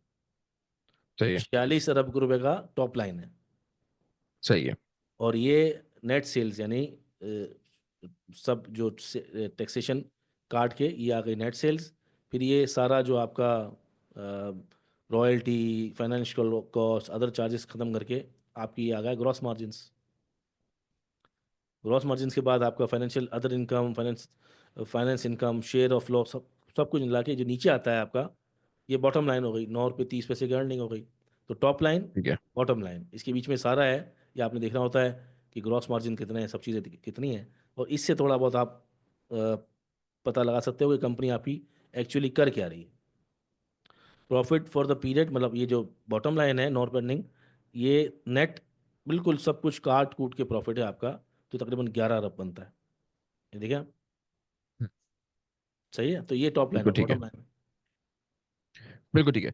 S2: तो
S1: सही है।
S2: 46 अरब रुपए का टॉप लाइन है।
S1: सही है।
S2: और ये नेट सेल्स यानी सब जो टैक्सेशन काट के ये आ गई नेट सेल्स। फिर ये सारा जो आपका royalty, financial cost, other charges ख़त्म करके आपकी ये आ गया ग्रॉस मार्जिन्स। ग्रॉस मार्जिन के बाद आपका financial other income, finance income, share of loss, सब सब कुछ मिला के जो नीचे आता है आपका, ये बॉटम लाइन हो गई। 9 रुपये 30 पैसे की अर्निंग हो गई। तो टॉप लाइन,
S1: ठीक है।
S2: बॉटम लाइन, इसके बीच में सारा है। ये आपने देखना होता है कि ग्रॉस मार्जिन कितना है, सब चीज़ें कितनी है। और इससे थोड़ा बहुत आप अ, पता लगा सकते हो कि कंपनी आपकी एक्चुअली कर क्या रही है। प्रॉफिट फॉर द पीरियड, मतलब ये जो बॉटम लाइन है, नॉन अर्निंग, ये नेट, बिल्कुल सब कुछ काट कूट के प्रॉफिट है आपका, तो तकरीबन 11 अरब बनता है। ये देखिए आप,
S1: हम्म,
S2: सही है। तो ये टॉप लाइन
S1: बिल्कुल
S2: और
S1: ठीक है।
S2: Bottom line.
S1: बिल्कुल ठीक है।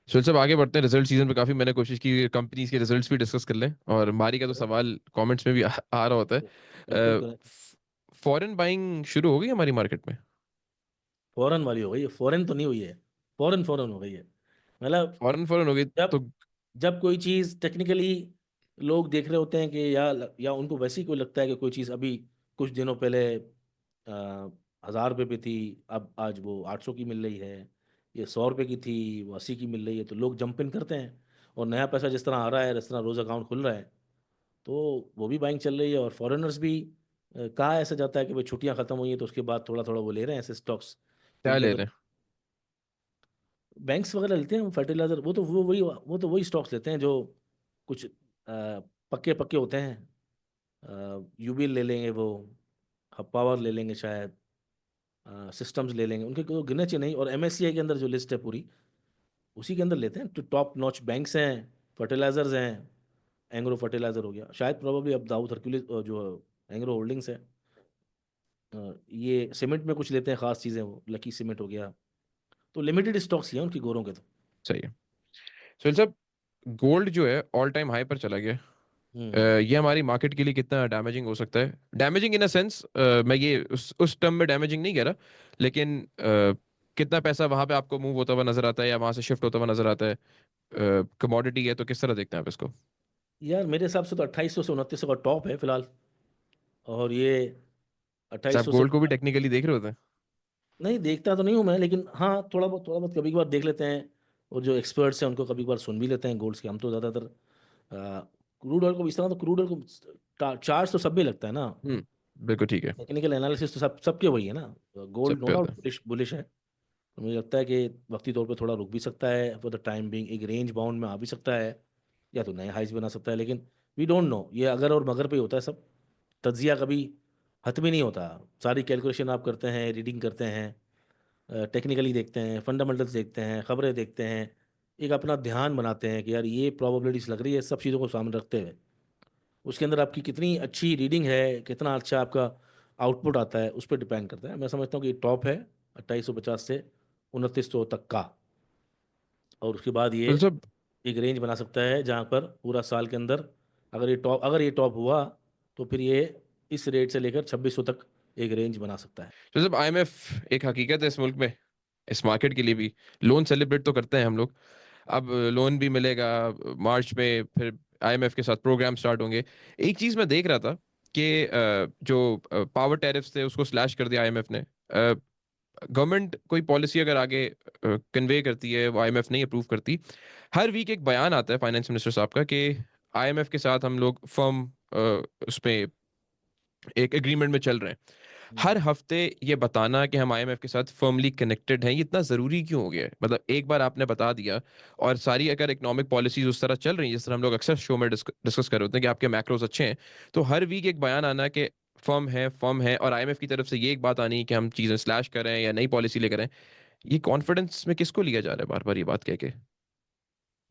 S1: सुनील साहब, आगे बढ़ते हैं। रिजल्ट सीजन पे काफी मैंने कोशिश की कंपनीज के रिजल्ट्स भी डिस्कस कर लें, और मारी का तो सवाल कमेंट्स में भी आ रहा होता
S2: बिल्कुल
S1: है।
S2: करें।
S1: फॉरेन बाइंग शुरू हो गई हमारी मार्केट में?
S2: फॉरेन वाली हो गई है, फॉरेन तो नहीं हुई है, फॉरेन फॉरेन हो गई है। मतलब
S1: फॉरेन फॉरेन हो गई
S2: जब
S1: तो?
S2: जब कोई चीज़ टेक्निकली लोग देख रहे होते हैं कि या उनको वैसे ही कोई लगता है कि कोई चीज़ अभी कुछ दिनों पहले 1,000 रुपये पे थी, अब आज वो 800 की मिल रही है। ये 100 रुपये की थी, वो 80 की मिल रही है, तो लोग जंप इन करते हैं। और नया पैसा जिस तरह आ रहा है, जिस तरह रोज़ अकाउंट खुल रहा है, तो वो भी बाइंग चल रही है। और फॉरेनर्स भी, कहाँ ऐसा जाता है कि भाई छुट्टियां खत्म हुई हैं तो उसके बाद थोड़ा थोड़ा वो ले रहे हैं ऐसे स्टॉक्स,
S1: क्या
S2: क्योंकि
S1: ले
S2: अगर
S1: रहे हैं?
S2: बैंक्स वगैरह लेते हैं फर्टिलाइजर, वो तो वही स्टॉक्स लेते हैं जो कुछ पक्के पक्के होते हैं। यूबीएल ले लेंगे वो, पावर ले लेंगे शायद, सिस्टम्स ले लेंगे, उनके को गिने चुने नहीं। और एमएससीआई के अंदर जो लिस्ट है पूरी, उसी के अंदर लेते हैं। तो टॉप नॉच बैंक्स हैं, फर्टिलाइजर्स हैं। एंग्रो फर्टिलाइजर हो गया शायद, प्रोबेबली अब दाऊद हरक्यूलिस जो एंग्रो होल्डिंग्स है। ये सीमेंट में कुछ लेते हैं खास चीज़ें, वो लकी सीमेंट हो गया। तो लिमिटेड स्टॉक्स ही हैं उनकी गोरों के तो।
S1: सही है। सुनील साहब, गोल्ड जो है ऑल टाइम हाई पर चला गया।
S2: हम्म।
S1: ये हमारी मार्केट के लिए कितना डैमेजिंग हो सकता है? डैमेजिंग इन अ सेंस, मैं ये उस टर्म में डैमेजिंग नहीं कह रहा, लेकिन कितना पैसा वहां पे आपको मूव होता हुआ नजर आता है या वहां से शिफ्ट होता हुआ नजर आता है? कमोडिटी है तो किस तरह देखते हैं आप इसको?
S2: यार मेरे हिसाब से तो 2800 से 2900 का टॉप है फिलहाल। और ये
S1: अच्छा, आप
S2: 2800 से
S1: गोल्ड को भी टेक्निकली देख रहे होते हैं?
S2: नहीं देखता तो नहीं हूँ मैं, लेकिन हाँ थोड़ा बहुत कभी कभार देख लेते हैं। और जो एक्सपर्ट्स हैं उनको कभी कभार सुन भी लेते हैं गोल्ड्स के। हम तो ज़्यादातर क्रूड ऑयल को इस तरह, तो क्रूड ऑयल को चार्ज तो सब भी लगता है ना।
S1: बिल्कुल ठीक है।
S2: टेक्निकल एनालिसिस तो सबके वही है ना।
S1: सब
S2: गोल्ड नो
S1: पे
S2: डाउट
S1: होता है।
S2: बुलिश बुलिश है। तो मुझे लगता है कि वक्ती तौर पे थोड़ा रुक भी सकता है, फॉर द टाइम बिंग एक रेंज बाउंड में आ भी सकता है, या तो नए हाइज बना सकता है। लेकिन वी डोंट नो, ये अगर और मगर पे ही होता है सब। तज्जिया कभी हतमी नहीं होता। सारी कैलकुलेशन आप करते हैं, रीडिंग करते हैं, टेक्निकली देखते हैं, फंडामेंटल्स देखते हैं, खबरें देखते हैं, एक अपना ध्यान बनाते हैं कि यार ये प्रोबेबिलिटीज लग रही है, सब चीज़ों को सामने रखते हुए उसके अंदर आपकी कितनी अच्छी रीडिंग है, कितना अच्छा आपका आउटपुट आता है, उस पर डिपेंड करता है। मैं समझता हूँ कि टॉप है 2850 से 2900 तक का। और उसके बाद ये
S1: तो सब
S2: एक रेंज बना सकता है जहाँ पर पूरा साल के अंदर, अगर ये टॉप हुआ, तो फिर ये इस रेट से लेकर 2600 तक एक रेंज बना सकता है।
S1: तो सब आईएमएफ एक हकीकत है इस मुल्क में, इस मार्केट के लिए भी। लोन सेलिब्रेट तो करते हैं हम लोग, अब लोन भी मिलेगा मार्च में, फिर आईएमएफ के साथ प्रोग्राम स्टार्ट होंगे। एक चीज मैं देख रहा था कि जो पावर टैरिफ्स थे उसको स्लैश कर दिया आईएमएफ ने। गवर्नमेंट कोई पॉलिसी अगर आगे कन्वे करती है, वो आईएमएफ नहीं अप्रूव करती। हर वीक एक बयान आता है फाइनेंस मिनिस्टर साहब का कि आईएमएफ के साथ हम लोग फर्म उसमें एक एग्रीमेंट में चल रहे हैं।
S2: हम्म।
S1: हर हफ्ते ये बताना कि हम आईएमएफ के साथ फर्मली कनेक्टेड हैं, ये इतना जरूरी क्यों हो गया है? मतलब एक बार आपने बता दिया, और सारी अगर इकोनॉमिक पॉलिसीज उस तरह चल रही हैं जिस तरह हम लोग अक्सर शो में डिस्कस कर रहे होते हैं कि आपके मैक्रोज अच्छे हैं, तो हर वीक एक बयान आना कि फर्म है, और आईएमएफ की तरफ से ये एक बात आनी कि हम चीजें स्लैश करें या नई पॉलिसी लेकर आएं, ये कॉन्फिडेंस में किसको लिया जा रहा है बार बार ये बात कह के?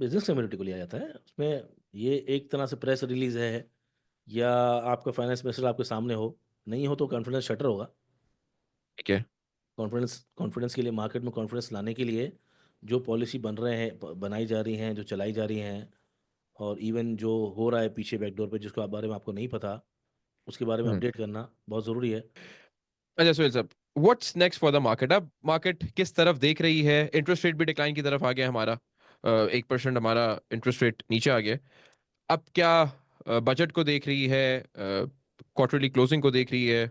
S2: बिजनेस कम्युनिटी को लिया जाता है उसमें। ये एक तरह से प्रेस रिलीज है, या आपका फाइनेंस मिनिस्टर आपके सामने हो, नहीं हो तो कॉन्फिडेंस शटर होगा।
S1: ठीक है।
S2: कॉन्फिडेंस कॉन्फिडेंस के लिए, मार्केट में कॉन्फिडेंस लाने के लिए जो पॉलिसी बन रहे हैं, बनाई जा रही हैं, जो चलाई जा रही हैं, और इवन जो हो रहा है पीछे बैकडोर पे जिसको बारे में आपको नहीं पता, उसके बारे में
S1: हम्म।
S2: अपडेट करना बहुत ज़रूरी है।
S1: अच्छा सुहेल साहब, what's next for the market? अब मार्केट किस तरफ देख रही है? इंटरेस्ट रेट भी डिक्लाइन की तरफ आ गया हमारा, 1% हमारा इंटरेस्ट रेट नीचे आ गया। अब क्या बजट को देख रही है, क्वार्टरली क्लोजिंग को देख रही है?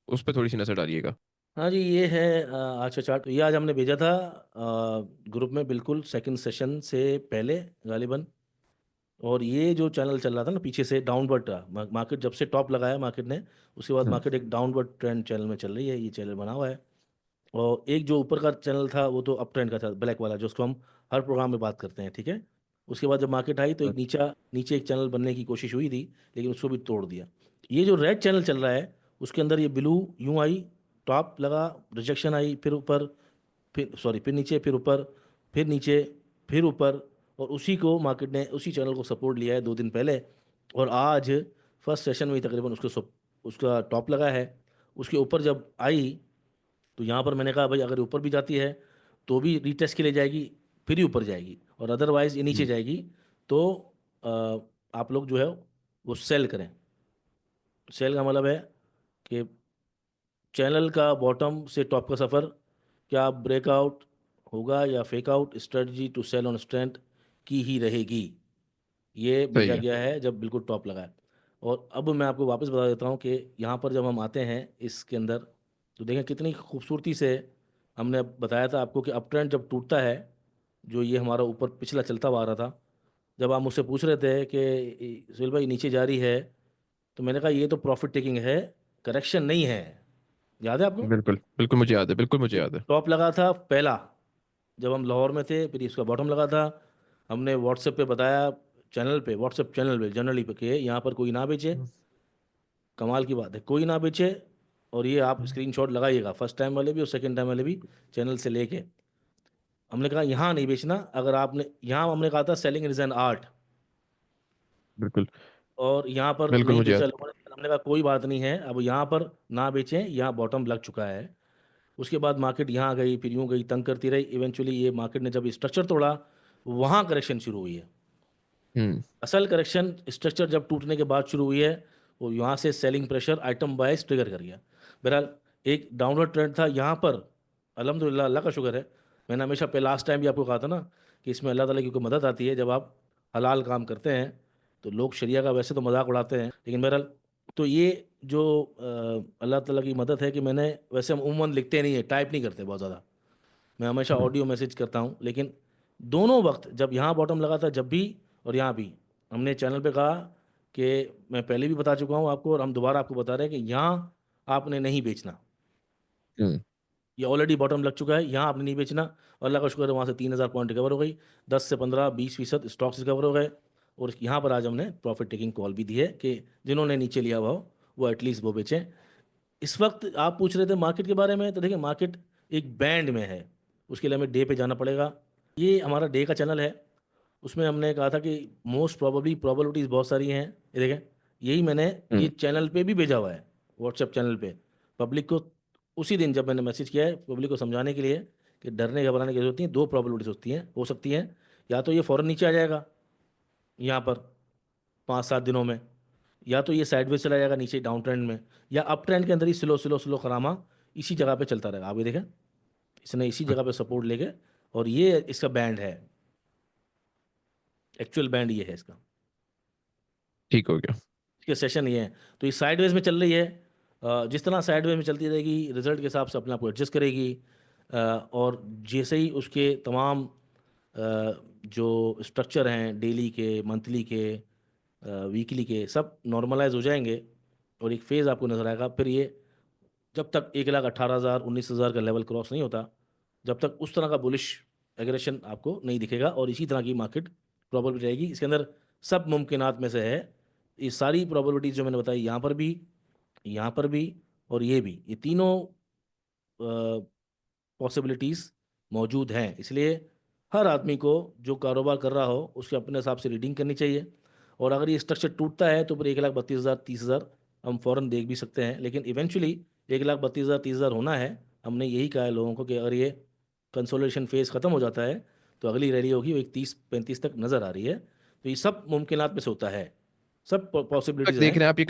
S1: उस पर थोड़ी सी नजर डालिएगा।
S2: हाँ जी, ये है आज का चार्ट। ये आज हमने भेजा था ग्रुप में, बिल्कुल सेकंड सेशन से पहले गालिबन। और ये जो चैनल चल रहा था ना पीछे से डाउनवर्ड था, मार्केट जब से टॉप लगाया मार्केट ने, उसके बाद
S1: हम्म।
S2: मार्केट एक डाउनवर्ड ट्रेंड चैनल में चल रही है। ये चैनल बना हुआ है। और एक जो ऊपर का चैनल था वो तो अप ट्रेंड का था, ब्लैक वाला, जो उसको हम हर प्रोग्राम में बात करते हैं, ठीक है। उसके बाद जब मार्केट आई तो एक नीचे एक चैनल बनने की कोशिश हुई थी, लेकिन उसको भी तोड़ दिया। ये जो रेड चैनल चल रहा है उसके अंदर ये ब्लू यूं आई, टॉप लगा, रिजेक्शन आई, फिर ऊपर, फिर सॉरी फिर नीचे, फिर ऊपर, फिर नीचे, फिर ऊपर। और उसी को मार्केट ने, उसी चैनल को सपोर्ट लिया है 2 दिन पहले। और आज फर्स्ट सेशन में ही तकरीबन उसका टॉप लगा है। उसके ऊपर जब आई तो यहाँ पर मैंने कहा भाई अगर ऊपर भी जाती है तो भी रीटेस्ट के लिए जाएगी, फिर ही ऊपर जाएगी, और अदरवाइज ये नीचे
S1: हम्म।
S2: जाएगी। तो आप लोग जो है वो सेल करें। सेल का मतलब है कि चैनल का बॉटम से टॉप का सफ़र, क्या ब्रेकआउट होगा या fake out, strategy to sell on strength की ही रहेगी। ये
S1: सही
S2: भेजा
S1: है।
S2: गया है जब बिल्कुल टॉप लगा है। और अब मैं आपको वापस बता देता हूँ कि यहाँ पर जब हम आते हैं इसके अंदर, तो देखें कितनी खूबसूरती से हमने अब बताया था आपको कि अप ट्रेंड जब टूटता है, जो ये हमारा ऊपर पिछला चलता हुआ आ रहा था, जब आप मुझसे पूछ रहे थे कि सुहेल भाई नीचे जा रही है, तो मैंने कहा ये तो प्रॉफिट टेकिंग है, करेक्शन नहीं है। याद है आपको?
S1: बिल्कुल बिल्कुल मुझे याद है, बिल्कुल मुझे
S2: ये
S1: याद है।
S2: टॉप लगा था पहला, जब हम लाहौर में थे, फिर इसका बॉटम लगा था। हमने व्हाट्सएप पे बताया, चैनल पे, व्हाट्सएप चैनल पे जनरली पे, कि यहाँ पर कोई ना बेचे। कमाल की बात है, कोई ना बेचे। और ये आप स्क्रीनशॉट लगाइएगा, फर्स्ट टाइम वाले भी और सेकंड टाइम वाले भी, चैनल से लेके। हमने कहा यहाँ नहीं बेचना। अगर आपने यहाँ, हमने कहा था सेलिंग इज एन आर्ट,
S1: बिल्कुल
S2: और यहाँ पर
S1: बिल्कुल
S2: नहीं
S1: मुझे
S2: बेचा
S1: याद।
S2: लोगों ने। हमने कहा कोई बात नहीं है, अब यहाँ पर ना बेचें, यहाँ बॉटम लग चुका है। उसके बाद मार्केट यहाँ गई, फिर यूँ गई, तंग करती रही। इवेंचुअली ये मार्केट ने जब स्ट्रक्चर तोड़ा, वहाँ करेक्शन शुरू हुई है।
S1: हम्म।
S2: असल करेक्शन स्ट्रक्चर जब टूटने के बाद शुरू हुई है, वो यहाँ से selling pressure item wise trigger कर गया। बहरहाल एक डाउनवर्ड ट्रेंड था यहाँ पर, अल्हम्दुलिल्लाह, अल्लाह का शुक्र है। मैंने हमेशा पे लास्ट टाइम भी आपको कहा था ना कि इसमें अल्लाह ताला की कोई मदद आती है जब आप हलाल काम करते हैं। तो लोग शरिया का वैसे तो मजाक उड़ाते हैं, लेकिन बहरहाल, तो ये जो अल्लाह ताला की मदद है कि मैंने, वैसे हम उमूमन लिखते नहीं है, टाइप नहीं करते बहुत ज़्यादा, मैं हमेशा
S1: हम्म।
S2: ऑडियो मैसेज करता हूँ। लेकिन दोनों वक्त, जब यहाँ बॉटम लगा था जब भी, और यहाँ भी, हमने चैनल पे कहा कि मैं पहले भी बता चुका हूँ आपको, और हम दोबारा आपको बता रहे हैं कि यहाँ आपने नहीं बेचना।
S1: हम्म।
S2: ये ऑलरेडी बॉटम लग चुका है, यहाँ आपने नहीं बेचना। और अल्लाह का शुक्र है, वहाँ से 3,000 पॉइंट रिकवर हो गई, 10 से 15 20% स्टॉक्स रिकवर हो गए। और यहाँ पर आज हमने प्रॉफिट टेकिंग कॉल भी दी है कि जिन्होंने नीचे लिया हुआ हो वो एटलीस्ट वो बेचें। इस वक्त आप पूछ रहे थे मार्केट के बारे में, तो देखिए मार्केट एक बैंड में है, उसके लिए हमें डे पे जाना पड़ेगा। ये हमारा डे का चैनल है, उसमें हमने कहा था कि मोस्ट प्रोबेबली प्रोबेबिलिटीज़ बहुत सारी हैं। ये देखें, यही मैंने ये
S1: हम्म।
S2: चैनल पे भी भेजा हुआ है, व्हाट्सएप चैनल पे पब्लिक को। उसी दिन जब मैंने मैसेज किया है पब्लिक को समझाने के लिए कि डरने घबराने की जरूरत नहीं है, 2 प्रोबेबिलिटीज़ होती हैं, हो सकती हैं। या तो ये फ़ौरन नीचे आ जाएगा यहाँ पर 5-7 दिनों में, या तो ये साइडवेज चला जाएगा नीचे डाउन ट्रेंड में, या अप ट्रेंड के अंदर ही स्लो स्लो स्लो खरामा इसी जगह पे चलता रहेगा। आप ये देखें, इसने इसी जगह पे सपोर्ट लेके, और ये इसका बैंड है, एक्चुअल बैंड ये है इसका।
S1: ठीक हो गया।
S2: इसके सेशन ये है। तो ये साइडवेज में चल रही है। जिस तरह साइडवेज में चलती रहेगी, रिजल्ट के हिसाब से अपने आप को एडजस्ट करेगी। और जैसे ही उसके तमाम जो स्ट्रक्चर हैं, डेली के, मंथली के, वीकली के, सब नॉर्मलाइज हो जाएंगे, और एक फेज़ आपको नज़र आएगा। फिर ये जब तक 1,18,000 19,000 का लेवल क्रॉस नहीं होता, जब तक उस तरह का बुलिश एग्रेशन आपको नहीं दिखेगा, और इसी तरह की मार्केट प्रॉबेबिलिटी रहेगी। इसके अंदर सब मुमकिनात में से है। ये सारी प्रॉबेबिलिटीज जो मैंने बताई, यहाँ पर भी, यहाँ पर भी, और ये भी, ये तीनों पॉसिबिलिटीज़ मौजूद हैं। इसलिए हर आदमी को जो कारोबार कर रहा हो उसके अपने हिसाब से रीडिंग करनी चाहिए। और अगर ये स्ट्रक्चर टूटता है तो फिर 1,32,000 30,000 हम फ़ौरन देख भी सकते हैं, लेकिन इवेंचुअली 1,32,000 30,000 होना है। हमने यही कहा है लोगों को कि अगर ये कंसोलिडेशन फेज़ ख़त्म हो जाता है तो अगली रैली होगी वो 31-35 तक नज़र आ रही है। तो ये सब मुमकिनात में से होता है, सब
S1: तक
S2: पॉसिबिलिटीज़
S1: देख
S2: हैं।
S1: रहे हैं आप ये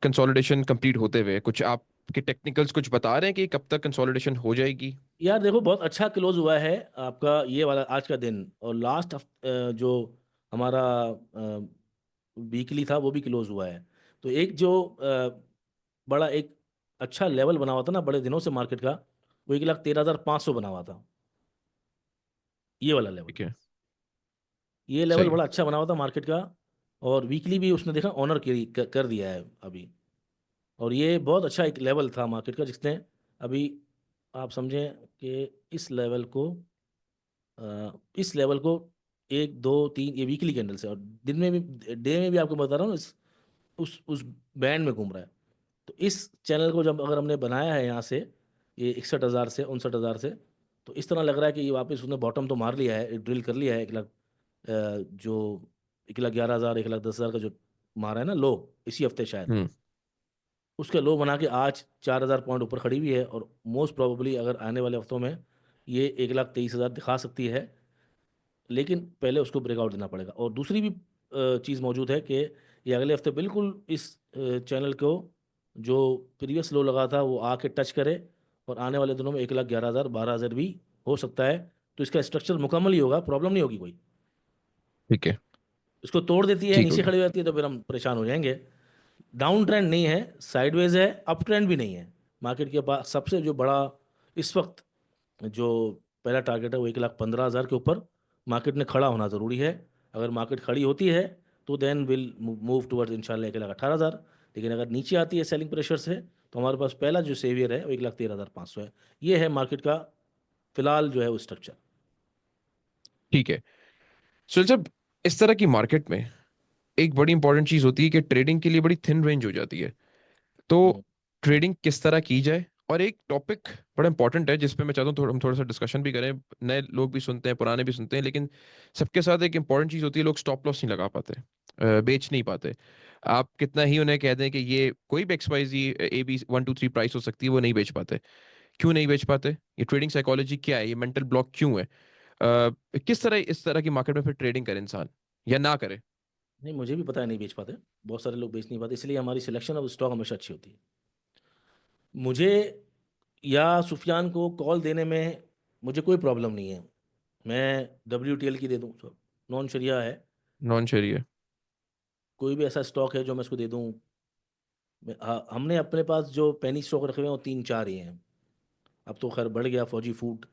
S1: कंसोलिडेशन कंप्लीट होते हुए? कुछ आपके टेक्निकल्स कुछ बता रहे हैं कि कब तक कंसोलिडेशन हो जाएगी?
S2: यार देखो, बहुत अच्छा क्लोज हुआ है आपका ये वाला आज का दिन, और लास्ट जो हमारा वीकली था वो भी क्लोज हुआ है। तो एक जो बड़ा एक अच्छा लेवल बना हुआ था ना बड़े दिनों से मार्केट का, वो 1,13,500 बना हुआ था, ये वाला लेवल।
S1: ठीक है।
S2: ये लेवल
S1: सही।
S2: बड़ा अच्छा बना हुआ था मार्केट का, और वीकली भी उसने देखा ऑनर कर दिया है अभी। और ये बहुत अच्छा एक लेवल था मार्केट का जिसने अभी, आप समझें कि इस लेवल को 1 2 3, ये वीकली कैंडल से, और दिन में भी, डे में भी आपको बता रहा हूँ, इस उस बैंड में घूम रहा है। तो इस चैनल को जब अगर हमने बनाया है यहाँ से, ये 61,000 से 59,000 से, तो इस तरह लग रहा है कि ये वापस उसने बॉटम तो मार लिया है, ड्रिल कर लिया है। 1 लाख जो 1,11,000 1,10,000 का जो मारा है ना लो इसी हफ्ते शायद,
S1: हम्म।
S2: उसके लो बना के आज 4,000 पॉइंट ऊपर खड़ी हुई है, और मोस्ट प्रोबेबली अगर आने वाले हफ्तों में ये 1,23,000 दिखा सकती है। लेकिन पहले उसको ब्रेकआउट देना पड़ेगा। और दूसरी भी चीज़ मौजूद है कि ये अगले हफ्ते बिल्कुल इस चैनल को जो प्रीवियस लो लगा था वो आके टच करे, और आने वाले दिनों में 1,11,000 12,000 भी हो सकता है। तो इसका स्ट्रक्चर मुकम्मल ही होगा, प्रॉब्लम नहीं होगी कोई।
S1: ठीक है।
S2: इसको तोड़ देती है,
S1: ठीक हो
S2: नीचे
S1: गया।
S2: खड़ी हो जाती है, तो फिर हम परेशान हो जाएंगे। डाउन ट्रेंड नहीं है, साइडवेज है, अप ट्रेंड भी नहीं है। मार्केट के पास सबसे जो बड़ा इस वक्त जो पहला टारगेट है वो 1,15,000 के ऊपर मार्केट ने खड़ा होना ज़रूरी है। अगर मार्केट खड़ी होती है तो देन विल मूव टुवर्ड्स इंशाल्लाह 1,18,000। लेकिन अगर नीचे आती है सेलिंग प्रेशर से, तो हमारे पास पहला जो सेवियर है वो 1,13,500 है। ये है मार्केट का फिलहाल जो है वो स्ट्रक्चर।
S1: ठीक है। सुनील साहब, इस तरह की मार्केट में एक बड़ी इंपॉर्टेंट चीज होती है कि ट्रेडिंग के लिए बड़ी थिन रेंज हो जाती है। तो ट्रेडिंग किस तरह की जाए? और एक टॉपिक बड़ा इंपॉर्टेंट है जिस पे मैं चाहता हूँ हम थोड़ा सा डिस्कशन भी करें। नए लोग भी सुनते हैं, पुराने भी सुनते हैं, लेकिन सबके साथ एक इंपॉर्टेंट चीज होती है, लोग स्टॉप लॉस नहीं लगा पाते, बेच नहीं पाते। आप कितना ही उन्हें कह दें कि ये कोई भी XYZ AB 1 2 3 प्राइस हो सकती है, वो नहीं बेच पाते। क्यों नहीं बेच पाते? ये ट्रेडिंग साइकोलॉजी क्या है? ये मेंटल ब्लॉक क्यों है? किस तरह इस तरह की मार्केट में फिर ट्रेडिंग करे इंसान, या ना करे?
S2: नहीं, मुझे भी पता है नहीं बेच पाते, बहुत सारे लोग बेच नहीं पाते, इसलिए हमारी सिलेक्शन ऑफ स्टॉक हमेशा अच्छी होती है। मुझे या सुफियान को कॉल देने में मुझे कोई प्रॉब्लम नहीं है। मैं WTL की दे दूँ, नॉन शरिया है।
S1: नॉन शेयर है।
S2: कोई भी ऐसा स्टॉक है जो मैं इसको दे दूँ। हाँ, हमने अपने पास जो पेनी स्टॉक रखे हुए हैं वो 3 4 ही हैं। अब तो खैर बढ़ गया, फौजी फूड,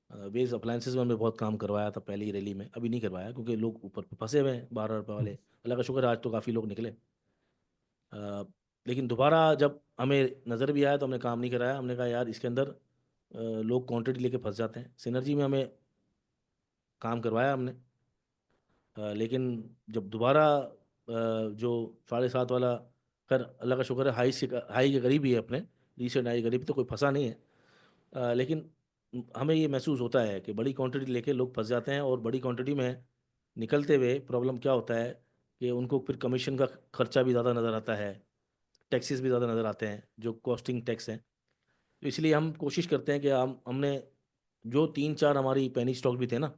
S2: वेज अप्लायंसेज में हमने बहुत काम करवाया था पहले ही रैली में, अभी नहीं करवाया क्योंकि लोग ऊपर पे फंसे हुए हैं 12 रुपये वाले। अल्लाह का शुक्र है आज तो काफ़ी लोग निकले। अ, लेकिन दोबारा जब हमें नज़र भी आया तो हमने काम नहीं कराया। हमने कहा यार इसके अंदर लोग क्वांटिटी लेके फंस जाते हैं। सिनर्जी में हमें काम करवाया हमने। लेकिन जब दोबारा जो 7.5 वाला, खैर अल्लाह का शुक्र है हाई के करीब ही है अपने, रिसेंट हाई के करीब, तो कोई फंसा नहीं है। लेकिन हमें ये महसूस होता है कि बड़ी क्वांटिटी लेके लोग फंस जाते हैं, और बड़ी क्वांटिटी में निकलते हुए प्रॉब्लम क्या होता है कि उनको फिर कमीशन का खर्चा भी ज़्यादा नज़र आता है, टैक्सेस भी ज़्यादा नज़र आते हैं जो कॉस्टिंग टैक्स हैं। तो इसलिए हम कोशिश करते हैं कि हमने जो 3 4 हमारी पेनी स्टॉक भी थे ना,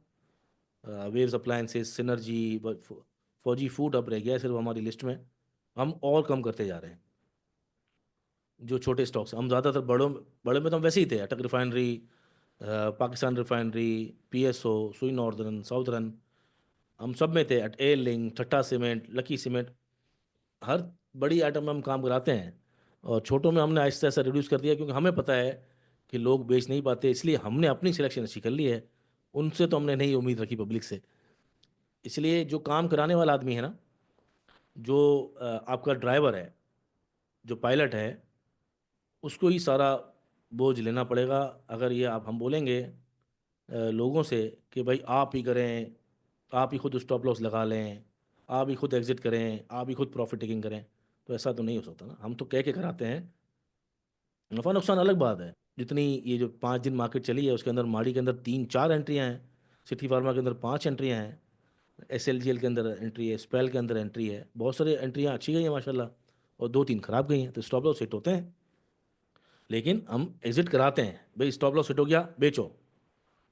S2: वेव्स अप्लायंसेस, सिनर्जी, फौजी फूड अब रह गया है सिर्फ हमारी लिस्ट में। हम और कम करते जा रहे हैं जो छोटे स्टॉक्स हैं। हम ज़्यादातर बड़ों बड़े में तो हम वैसे ही थे, अटक रिफाइनरी, पाकिस्तान रिफाइनरी, PSO, सुई नॉर्दर्न, साउदर्न, हम सब में थे। एट एयर लिंक, ठट्टा सीमेंट, लकी सीमेंट, हर बड़ी आइटम में हम काम कराते हैं। और छोटों में हमने आहिस्ता आहिस्ता रिड्यूस कर दिया क्योंकि हमें पता है कि लोग बेच नहीं पाते, इसलिए हमने अपनी सिलेक्शन अच्छी कर ली है। उनसे तो हमने नहीं उम्मीद रखी, पब्लिक से। इसलिए जो काम कराने वाला आदमी है ना, जो आपका ड्राइवर है, जो पायलट है, उसको ही सारा बोझ लेना पड़ेगा। अगर ये आप हम बोलेंगे लोगों से कि भाई आप ही करें, आप ही खुद स्टॉप लॉस लगा लें, आप ही खुद एग्जिट करें, आप ही खुद प्रॉफिट टेकिंग करें, तो ऐसा तो नहीं हो सकता ना। हम तो कह के कराते हैं, नफ़ा नुकसान अलग बात है। जितनी ये जो 5 दिन मार्केट चली है उसके अंदर माड़ी के अंदर 3-4 एंट्रियां हैं, सिटी फार्मा के अंदर 5 एंट्रियां हैं, SLGL के अंदर एंट्री है, स्पेल के अंदर एंट्री है, बहुत सारी एंट्रियां अच्छी गई हैं माशाल्लाह, और 2-3 खराब गई हैं, तो स्टॉप लॉस हिट होते हैं। लेकिन हम एग्जिट कराते हैं, भाई स्टॉप लॉस हिट हो गया बेचो,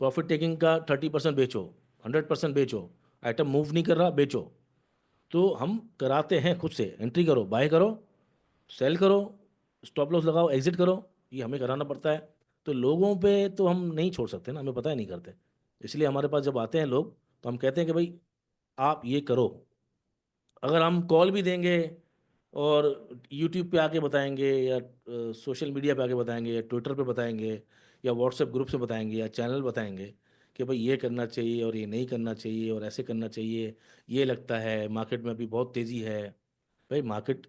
S2: प्रॉफिट टेकिंग का 30% बेचो, 100% बेचो, आइटम मूव नहीं कर रहा बेचो। तो हम कराते हैं खुद से, एंट्री करो, बाय करो, सेल करो, स्टॉप लॉस लगाओ, एग्जिट करो, ये हमें कराना पड़ता है। तो लोगों पे तो हम नहीं छोड़ सकते ना, हमें पता है नहीं करते। इसलिए हमारे पास जब आते हैं लोग तो हम कहते हैं कि भाई आप ये करो। अगर हम कॉल भी देंगे और यूट्यूब पे आके बताएंगे या सोशल मीडिया पे आके बताएंगे या ट्विटर पे बताएंगे या व्हाट्सएप ग्रुप से बताएंगे या चैनल बताएंगे कि भाई ये करना चाहिए और ये नहीं करना चाहिए और ऐसे करना चाहिए, ये लगता है मार्केट में अभी बहुत तेज़ी है। भाई मार्केट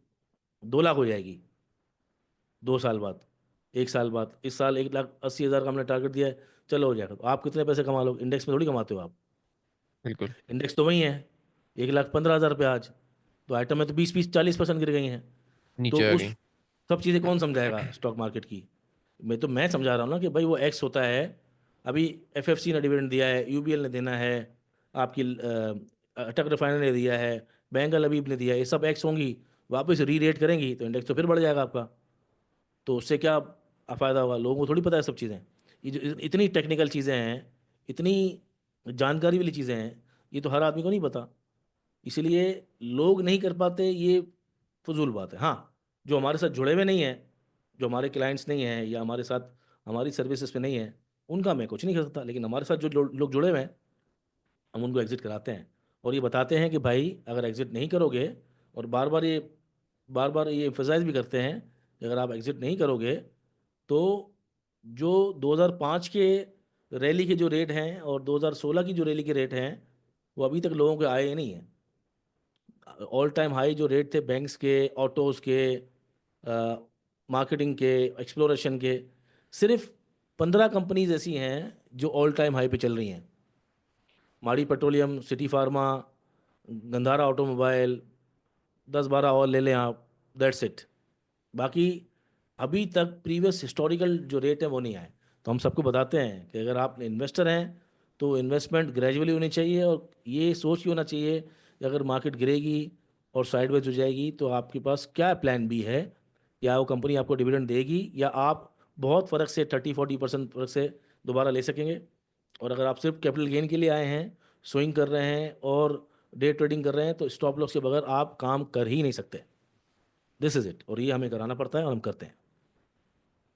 S2: 2 लाख हो जाएगी 2 साल बाद, 1 साल बाद, इस साल 1,80,000 का हमने टारगेट दिया है, चलो हो जाएगा। तो आप कितने पैसे कमा लो, इंडेक्स में थोड़ी कमाते हो आप,
S1: बिल्कुल।
S2: इंडेक्स तो वही है 1,15,000 पे आज, तो आइटम में तो 20-40% गिर गई हैं। तो
S1: नीचे आ
S2: उस
S1: गई।
S2: सब चीज़ें कौन समझाएगा स्टॉक मार्केट की। मैं समझा रहा हूँ ना कि भाई वो एक्स होता है, अभी FFC ने डिविडेंड दिया है, UBL ने देना है, आपकी अटक रिफाइनरी ने दिया है, बेंगल हबीब ने दिया है, ये सब एक्स होंगी, वापस री रेट करेंगी तो इंडेक्स तो फिर बढ़ जाएगा आपका। तो उससे क्या फ़ायदा होगा, लोगों को थोड़ी पता है सब चीज़ें। ये जो इतनी टेक्निकल चीज़ें हैं, इतनी जानकारी वाली चीज़ें हैं, ये तो हर आदमी को नहीं पता। इसलिए लोग नहीं कर पाते, ये फजूल बात है। हाँ, जो हमारे साथ जुड़े हुए नहीं हैं, जो हमारे क्लाइंट्स नहीं हैं या हमारे साथ हमारी सर्विसेज पे नहीं है, उनका मैं कुछ नहीं कर सकता। लेकिन हमारे साथ जो लोग जुड़े हुए हैं, हम उनको एग्ज़िट कराते हैं और ये बताते हैं कि भाई अगर एग्ज़िट नहीं करोगे, और बार बार ये एम्फसाइज भी करते हैं कि अगर आप एग्ज़िट नहीं करोगे तो जो 2005 के रैली के जो रेट हैं और 2016 की जो रैली के रेट हैं, वो अभी तक लोगों के आए ही नहीं हैं। ऑल टाइम हाई जो रेट थे बैंक्स के, ऑटोज़ के, मार्केटिंग के, एक्सप्लोरेशन के, सिर्फ 15 कंपनीज ऐसी हैं जो ऑल टाइम हाई पे चल रही हैं। माड़ी petroleum, city pharma, Gandhara automobile, 10-12 और ले लें आप, दैट्स इट। बाकी अभी तक प्रीवियस हिस्टोरिकल जो रेट है वो नहीं आए। तो हम सबको बताते हैं कि अगर आप इन्वेस्टर हैं तो इन्वेस्टमेंट ग्रेजुअली होनी चाहिए, और ये सोच ही होना चाहिए कि अगर मार्केट गिरेगी और साइडवेज हो जाएगी तो आपके पास क्या प्लान बी है। या वो कंपनी आपको डिविडेंड देगी या आप बहुत फ़र्क से 30-40% फ़र्क से दोबारा ले सकेंगे। और अगर आप सिर्फ कैपिटल गेन के लिए आए हैं, स्विंग कर रहे हैं और डे ट्रेडिंग कर रहे हैं, तो स्टॉप लॉस के बगैर आप काम कर ही नहीं सकते। दिस इज़ इट, और ये हमें कराना पड़ता है और हम करते हैं।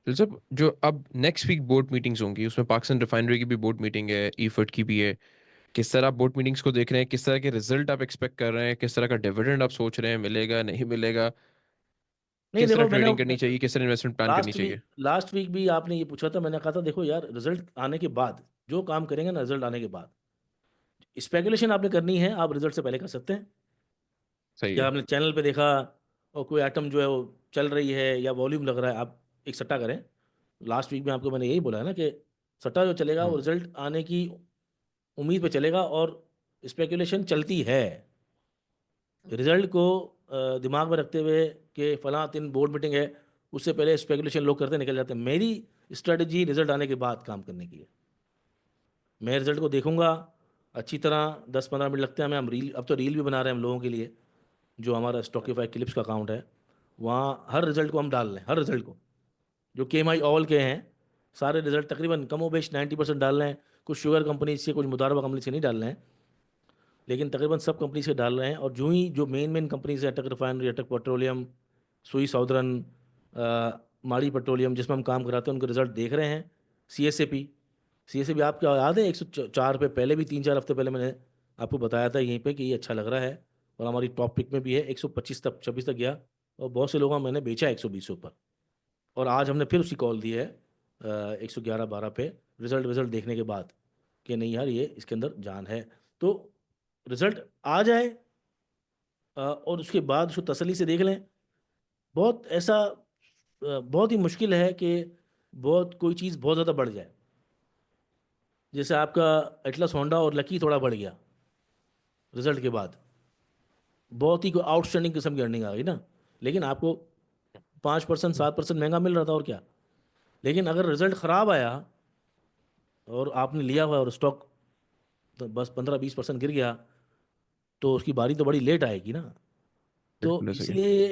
S1: तो सब जो अब नेक्स्ट वीक बोर्ड मीटिंग्स होंगी, उसमें पाकिस्तान रिफाइनरी की भी बोर्ड मीटिंग है, ईफर्ट की भी है। किस तरह आप बोर्ड मीटिंग्स को देख रहे हैं, किस तरह के रिजल्ट आप एक्सपेक्ट कर रहे हैं, किस तरह का डिविडेंड आप सोच रहे हैं, मिलेगा नहीं मिलेगा,
S2: नहीं
S1: किस तरह
S2: देखो, मैंने
S1: ट्रेडिंग करनी चाहिए, किस तरह इन्वेस्टमेंट प्लान करनी चाहिए?
S2: लास्ट वीक भी आपने ये पूछा था, मैंने कहा था देखो यार, रिजल्ट आने के बाद जो काम करेंगे ना, रिजल्ट आने के बाद स्पेकुलेशन आपने करनी है, आप रिजल्ट से पहले कर सकते हैं।
S1: सही
S2: क्या
S1: है।
S2: आपने चैनल पे देखा और कोई आइटम जो है वो चल रही है या वॉल्यूम लग रहा है, आप एक सट्टा करें। लास्ट वीक में आपको मैंने यही बोला है ना कि सट्टा जो चलेगा वो
S1: हम्म।
S2: रिजल्ट आने की उम्मीद पे चलेगा, और स्पेकुलेशन चलती है। रिजल्ट को दिमाग में रखते हुए कि फलां दिन बोर्ड मीटिंग है, उससे पहले स्पेकुलेशन लोग करते निकल जाते हैं। मेरी स्ट्रेटजी रिजल्ट आने के बाद काम करने की है। मैं रिजल्ट को देखूंगा अच्छी तरह, 10-15 मिनट लगते हैं हमें, हम रील, अब तो रील भी बना रहे हैं हम लोगों के लिए, जो हमारा स्टॉकीफाई क्लिप्स का अकाउंट है, वहाँ हर रिजल्ट को हम डाल रहे हैं, हर रिजल्ट को, जो KMI ऑल के हैं सारे रिजल्ट तकरीबन कमो बेश 90% डाल रहे हैं। कुछ शुगर कंपनी से, कुछ मुदारबा कंपनी से नहीं डाल रहे हैं, लेकिन तकरीबन सब कंपनी से डाल रहे हैं। और जो ही जो मेन मेन कंपनीज है, अटक रिफाइनरी, अटक पेट्रोलियम, सुई साउदर्न, माड़ी पेट्रोलियम जिसमें हम काम कराते हैं, उनके रिजल्ट देख रहे हैं। CSAP आपको याद है 104 पे, पहले भी 3-4 हफ्ते पहले मैंने आपको बताया था यहीं पे कि ये अच्छा लग रहा है, और हमारी टॉप पिक में भी है, 125 तक, 26 तक गया, और बहुत से लोगों, मैंने बेचा 120 से ऊपर। और आज हमने फिर उसकी कॉल दी है 111-12 पे, रिजल्ट देखने के बाद, कि नहीं यार ये इसके अंदर जान है। तो रिजल्ट आ जाए और उसके बाद उसको तसल्ली से देख लें। बहुत ऐसा बहुत ही मुश्किल है कि बहुत कोई चीज़ बहुत ज़्यादा बढ़ जाए, जैसे आपका एटलस होंडा और लकी थोड़ा बढ़ गया रिजल्ट के बाद, बहुत ही कोई आउटस्टैंडिंग किस्म की अर्निंग आ गई ना, लेकिन आपको 5%, 7% महंगा मिल रहा था और क्या। लेकिन अगर रिजल्ट ख़राब आया और आपने लिया हुआ और स्टॉक तो बस 15-20% गिर गया, तो उसकी बारी तो बड़ी लेट आएगी ना। तो
S1: बिल्कुल सही है।
S2: इसलिए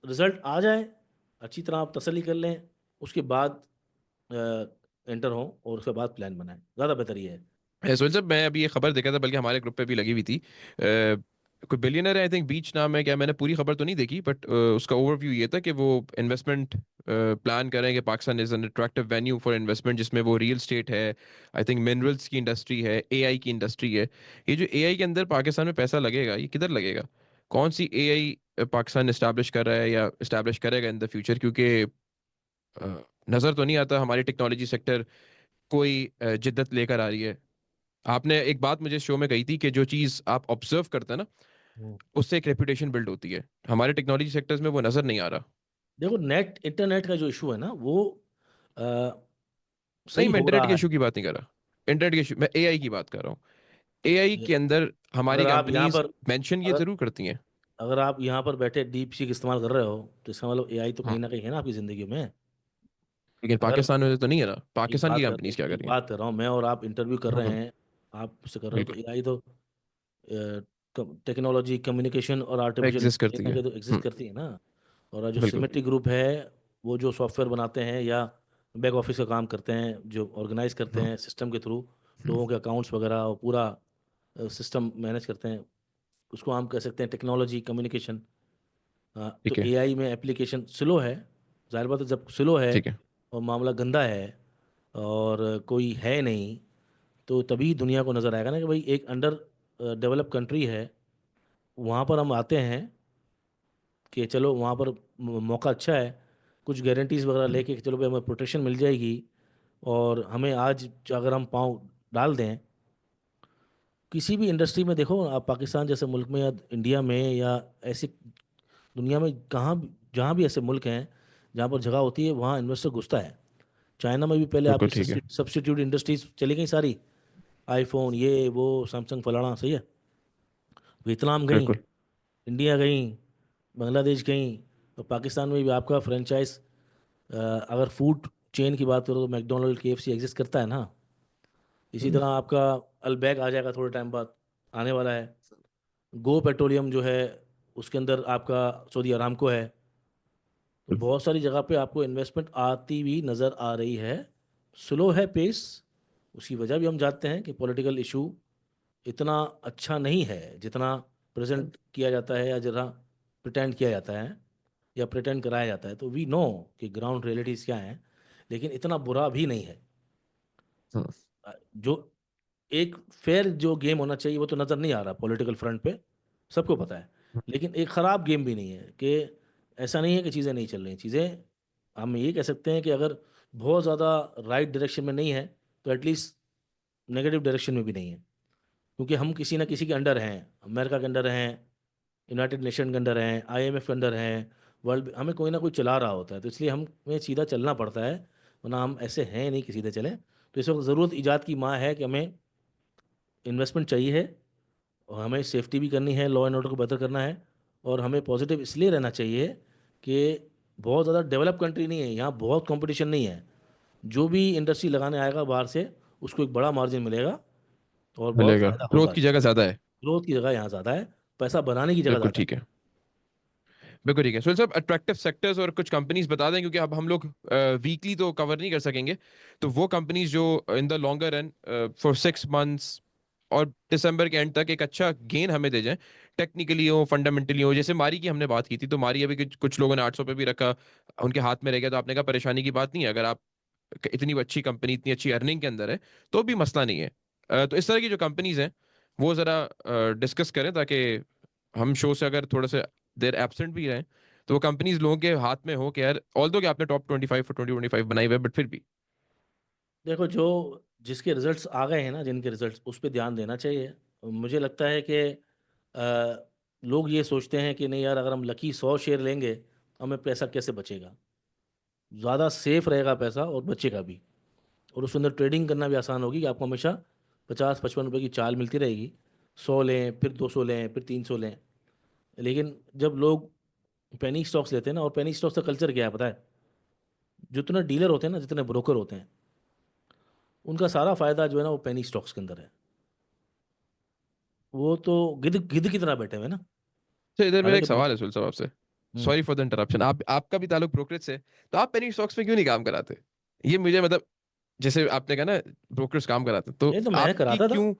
S2: रिजल्ट आ जाए, अच्छी तरह आप तसल्ली कर लें, उसके बाद एंटर हों और उसके बाद प्लान बनाएं, ज़्यादा बेहतर ये है।
S1: सोच जब मैं अभी ये खबर देखा था, बल्कि हमारे ग्रुप पे भी लगी हुई थी, कोई बिलियनर है, आई थिंक बीच नाम है क्या, मैंने पूरी खबर तो नहीं देखी, बट उसका ओवरव्यू ये था कि वो इन्वेस्टमेंट प्लान करेंगे, Pakistan is an attractive venue for investment, जिसमें वो रियल स्टेट है, आई थिंक मिनरल्स की इंडस्ट्री है, एआई की इंडस्ट्री है। ये जो एआई के अंदर पाकिस्तान में पैसा लगेगा, ये किधर लगेगा? कौन सी एआई पाकिस्तान इस्टेब्लिश कर रहा है या इस्टेब्लिश करेगा इन द फ्यूचर? क्योंकि नज़र तो नहीं आता हमारी टेक्नोलॉजी सेक्टर कोई जिद्दत लेकर आ रही है। आपने एक बात मुझे शो में कही थी कि जो चीज आप ऑब्जर्व करते हैं ना,
S2: हम्म।
S1: उससे एक रेपुटेशन बिल्ड होती है। हमारे टेक्नोलॉजी सेक्टर्स में वो नजर नहीं आ रहा।
S2: देखो, नेट इंटरनेट का जो इशू है ना, वो अ,
S1: नहीं,
S2: सही
S1: मैं
S2: हो
S1: इंटरनेट के
S2: रहा
S1: इशू की बात नहीं कर रहा। इंटरनेट के इशू, मैं एआई की बात कर रहा हूँ। एआई
S2: है।
S1: के अंदर हमारी
S2: अगर आप यहाँ
S1: कंपनीज
S2: पर
S1: मेंशन ये
S2: अगर
S1: जरूर करती हैं।
S2: अगर आप यहाँ पर बैठे डीप सीक इस्तेमाल कर रहे हो, तो इसका मतलब एआई तो
S1: हाँ,
S2: कहीं ना कहीं है ना आपकी ज़िंदगी में।
S1: लेकिन
S2: अगर
S1: पाकिस्तान में तो नहीं है ना, पाकिस्तान की कंपनीज क्या कर
S2: एक
S1: रही हैं?
S2: बात कर रहा हूँ, मैं और आप इंटरव्यू कर रहे
S1: हाँ,
S2: हैं, आप मुझसे कर रहे हो, तो
S1: बिल्कुल
S2: एआई तो टेक्नोलॉजी, कम्युनिकेशन और आर्टिफिशियल
S1: एग्जिस्ट करती है।
S2: इंटेलिजेंस तो एग्जिस्ट करती है ना। और जो
S1: बिल्कुल।
S2: सिमेट्री ग्रुप है, वो जो सॉफ्टवेयर बनाते हैं या बैक ऑफिस का काम करते हैं, जो ऑर्गेनाइज करते
S1: हाँ,
S2: हैं सिस्टम के थ्रू
S1: हम्म,
S2: लोगों के अकाउंट्स वगैरह और पूरा सिस्टम मैनेज करते हैं, उसको हम कह सकते हैं टेक्नोलॉजी कम्युनिकेशन। तो
S1: ठीक है।
S2: एआई में एप्लीकेशन स्लो है, जाहिर बात है, जब स्लो है
S1: ठीक है।
S2: और मामला गंदा है और कोई है नहीं, तो तभी दुनिया को नज़र आएगा ना कि भाई एक अंडर डेवलप कंट्री है। वहाँ पर हम आते हैं कि चलो वहाँ पर मौका अच्छा है, कुछ गारंटीज वगैरह
S1: हम्म,
S2: लेके कि चलो भाई हमें प्रोटेक्शन मिल जाएगी, और हमें आज अगर हम पाँव डाल दें किसी भी इंडस्ट्री में, देखो आप पाकिस्तान जैसे मुल्क में या इंडिया में या ऐसे दुनिया में कहाँ जहाँ भी ऐसे मुल्क हैं जहाँ पर जगह होती है, वहाँ इन्वेस्टर घुसता है। चाइना में भी पहले
S1: बिल्कुल
S2: आपकी
S1: ठीक है।
S2: सब्स्टिट्यूट इंडस्ट्रीज चली गई सारी, आईफोन ये वो सैमसंग फलाना, सही है, वियतनाम गई,
S1: बिल्कुल।
S2: इंडिया गई, बांग्लादेश गई। तो पाकिस्तान में भी आपका फ्रेंचाइज, अगर फूड चेन की बात करो तो मैकडोनल्ड, केएफसी एग्जिस्ट करता है ना। इसी
S1: हम्म,
S2: तरह आपका अलबैग आ जाएगा थोड़े टाइम बाद, आने वाला है। गो पेट्रोलियम जो है, उसके अंदर आपका सऊदी अरामको है। तो
S1: बिल्कुल।
S2: बहुत सारी जगह पे आपको इन्वेस्टमेंट आती हुई नज़र आ रही है। स्लो है पेस, उसकी वजह भी हम जानते हैं कि पॉलिटिकल इशू इतना अच्छा नहीं है जितना प्रेजेंट किया जाता है या जितना प्रिटेंड किया जाता है या प्रिटेंड कराया जाता है। तो वी नो कि ग्राउंड रियलिटीज़ क्या हैं, लेकिन इतना बुरा भी नहीं है।
S1: हाँ,
S2: जो एक फेयर जो गेम होना चाहिए वो तो नज़र नहीं आ रहा पॉलिटिकल फ्रंट पे, सबको पता है। लेकिन एक ख़राब गेम भी नहीं है कि ऐसा नहीं है कि चीज़ें नहीं चल रही, चीज़ें हम ये कह सकते हैं कि अगर बहुत ज़्यादा राइट डायरेक्शन में नहीं है, तो एटलीस्ट नेगेटिव डायरेक्शन में भी नहीं है। क्योंकि हम किसी ना किसी के अंडर हैं, अमेरिका के अंडर हैं, यूनाइटेड नेशन के अंडर हैं, आईएमएफ के अंडर हैं, वर्ल्ड, हमें कोई ना कोई चला रहा होता है, तो इसलिए हमें सीधा चलना पड़ता है, वरना हम ऐसे हैं नहीं कि सीधे चलें। तो इस वक्त ज़रूरत ईजाद की माँ है कि हमें इन्वेस्टमेंट चाहिए है, और हमें सेफ्टी भी करनी है, लॉ एंड ऑर्डर को बेहतर करना है, और हमें पॉजिटिव इसलिए रहना चाहिए कि बहुत ज़्यादा डेवलप कंट्री नहीं है, यहाँ बहुत कंपटीशन नहीं है। जो भी इंडस्ट्री लगाने आएगा बाहर से, उसको एक बड़ा मार्जिन मिलेगा और बहुत
S1: मिलेगा,
S2: फ़ायदा
S1: ग्रोथ
S2: होगा।
S1: की जगह ज्यादा है।
S2: ग्रोथ की जगह यहाँ ज़्यादा है, पैसा बनाने की जगह
S1: बिल्कुल
S2: ज़्यादा
S1: ठीक है। बिल्कुल ठीक है। सो सब अट्रैक्टिव सेक्टर्स और कुछ कंपनीज बता दें, क्योंकि अब हम लोग वीकली तो कवर नहीं कर सकेंगे। तो वो कंपनीज जो in the longer run for 6 months और दिसंबर के एंड तक एक अच्छा गेन हमें दे जाएं, टेक्निकली हो, फंडामेंटली हो। जैसे मारी की हमने बात की थी, तो मारी अभी कुछ लोगों ने 800 पे भी रखा, उनके हाथ में रह गया, तो आपने कहा परेशानी की बात नहीं है। अगर आप इतनी अच्छी कंपनी, इतनी अच्छी अर्निंग के अंदर है, तो भी मसला नहीं है। तो इस तरह की जो कंपनीज हैं, वो जरा डिस्कस करें, ताकि हम शो से अगर थोड़ा सा देर एब्सेंट भी रहें, तो वो कंपनीज लोगों के हाथ में हो कि यार, ऑल दो कि आपने टॉप 25 और 2025 बनाई हुए, बट फिर भी।
S2: देखो, जो जिसके रिजल्ट्स आ गए हैं ना, जिनके रिजल्ट्स, उस पर ध्यान देना चाहिए। मुझे लगता है कि लोग ये सोचते हैं कि नहीं यार, अगर हम लकी 100 शेयर लेंगे तो हमें पैसा कैसे बचेगा। ज़्यादा सेफ रहेगा पैसा और बचेगा भी, और उसके अंदर ट्रेडिंग करना भी आसान होगी कि आपको हमेशा 50-55 रुपए की चाल मिलती रहेगी। 100 लें, फिर 200 लें, फिर 300 लें। लेकिन जब लोग पेनी स्टॉक्स लेते हैं ना, और पेनी स्टॉक्स का कल्चर क्या है पता है, जितने डीलर होते हैं ना, जितने ब्रोकर होते हैं, उनका सारा फायदा जो है ना वो पेनी स्टॉक्स के अंदर है। वो तो गिद्ध गिद्ध की तरह बैठे हुए हैं ना।
S1: तो इधर मेरा एक
S2: हालांकि
S1: सवाल है सुल साहब आपसे,
S2: हम्म,
S1: सॉरी फॉर द इंटरप्शन, आप आपका भी ताल्लुक ब्रोकरेज से, तो आप पेनी स्टॉक्स में क्यों नहीं काम कराते? ये मुझे मतलब, जैसे आपने कहा ना ब्रोकर्स काम कराते, तो
S2: नहीं तो मैं
S1: आपकी
S2: कराता था।
S1: क्यों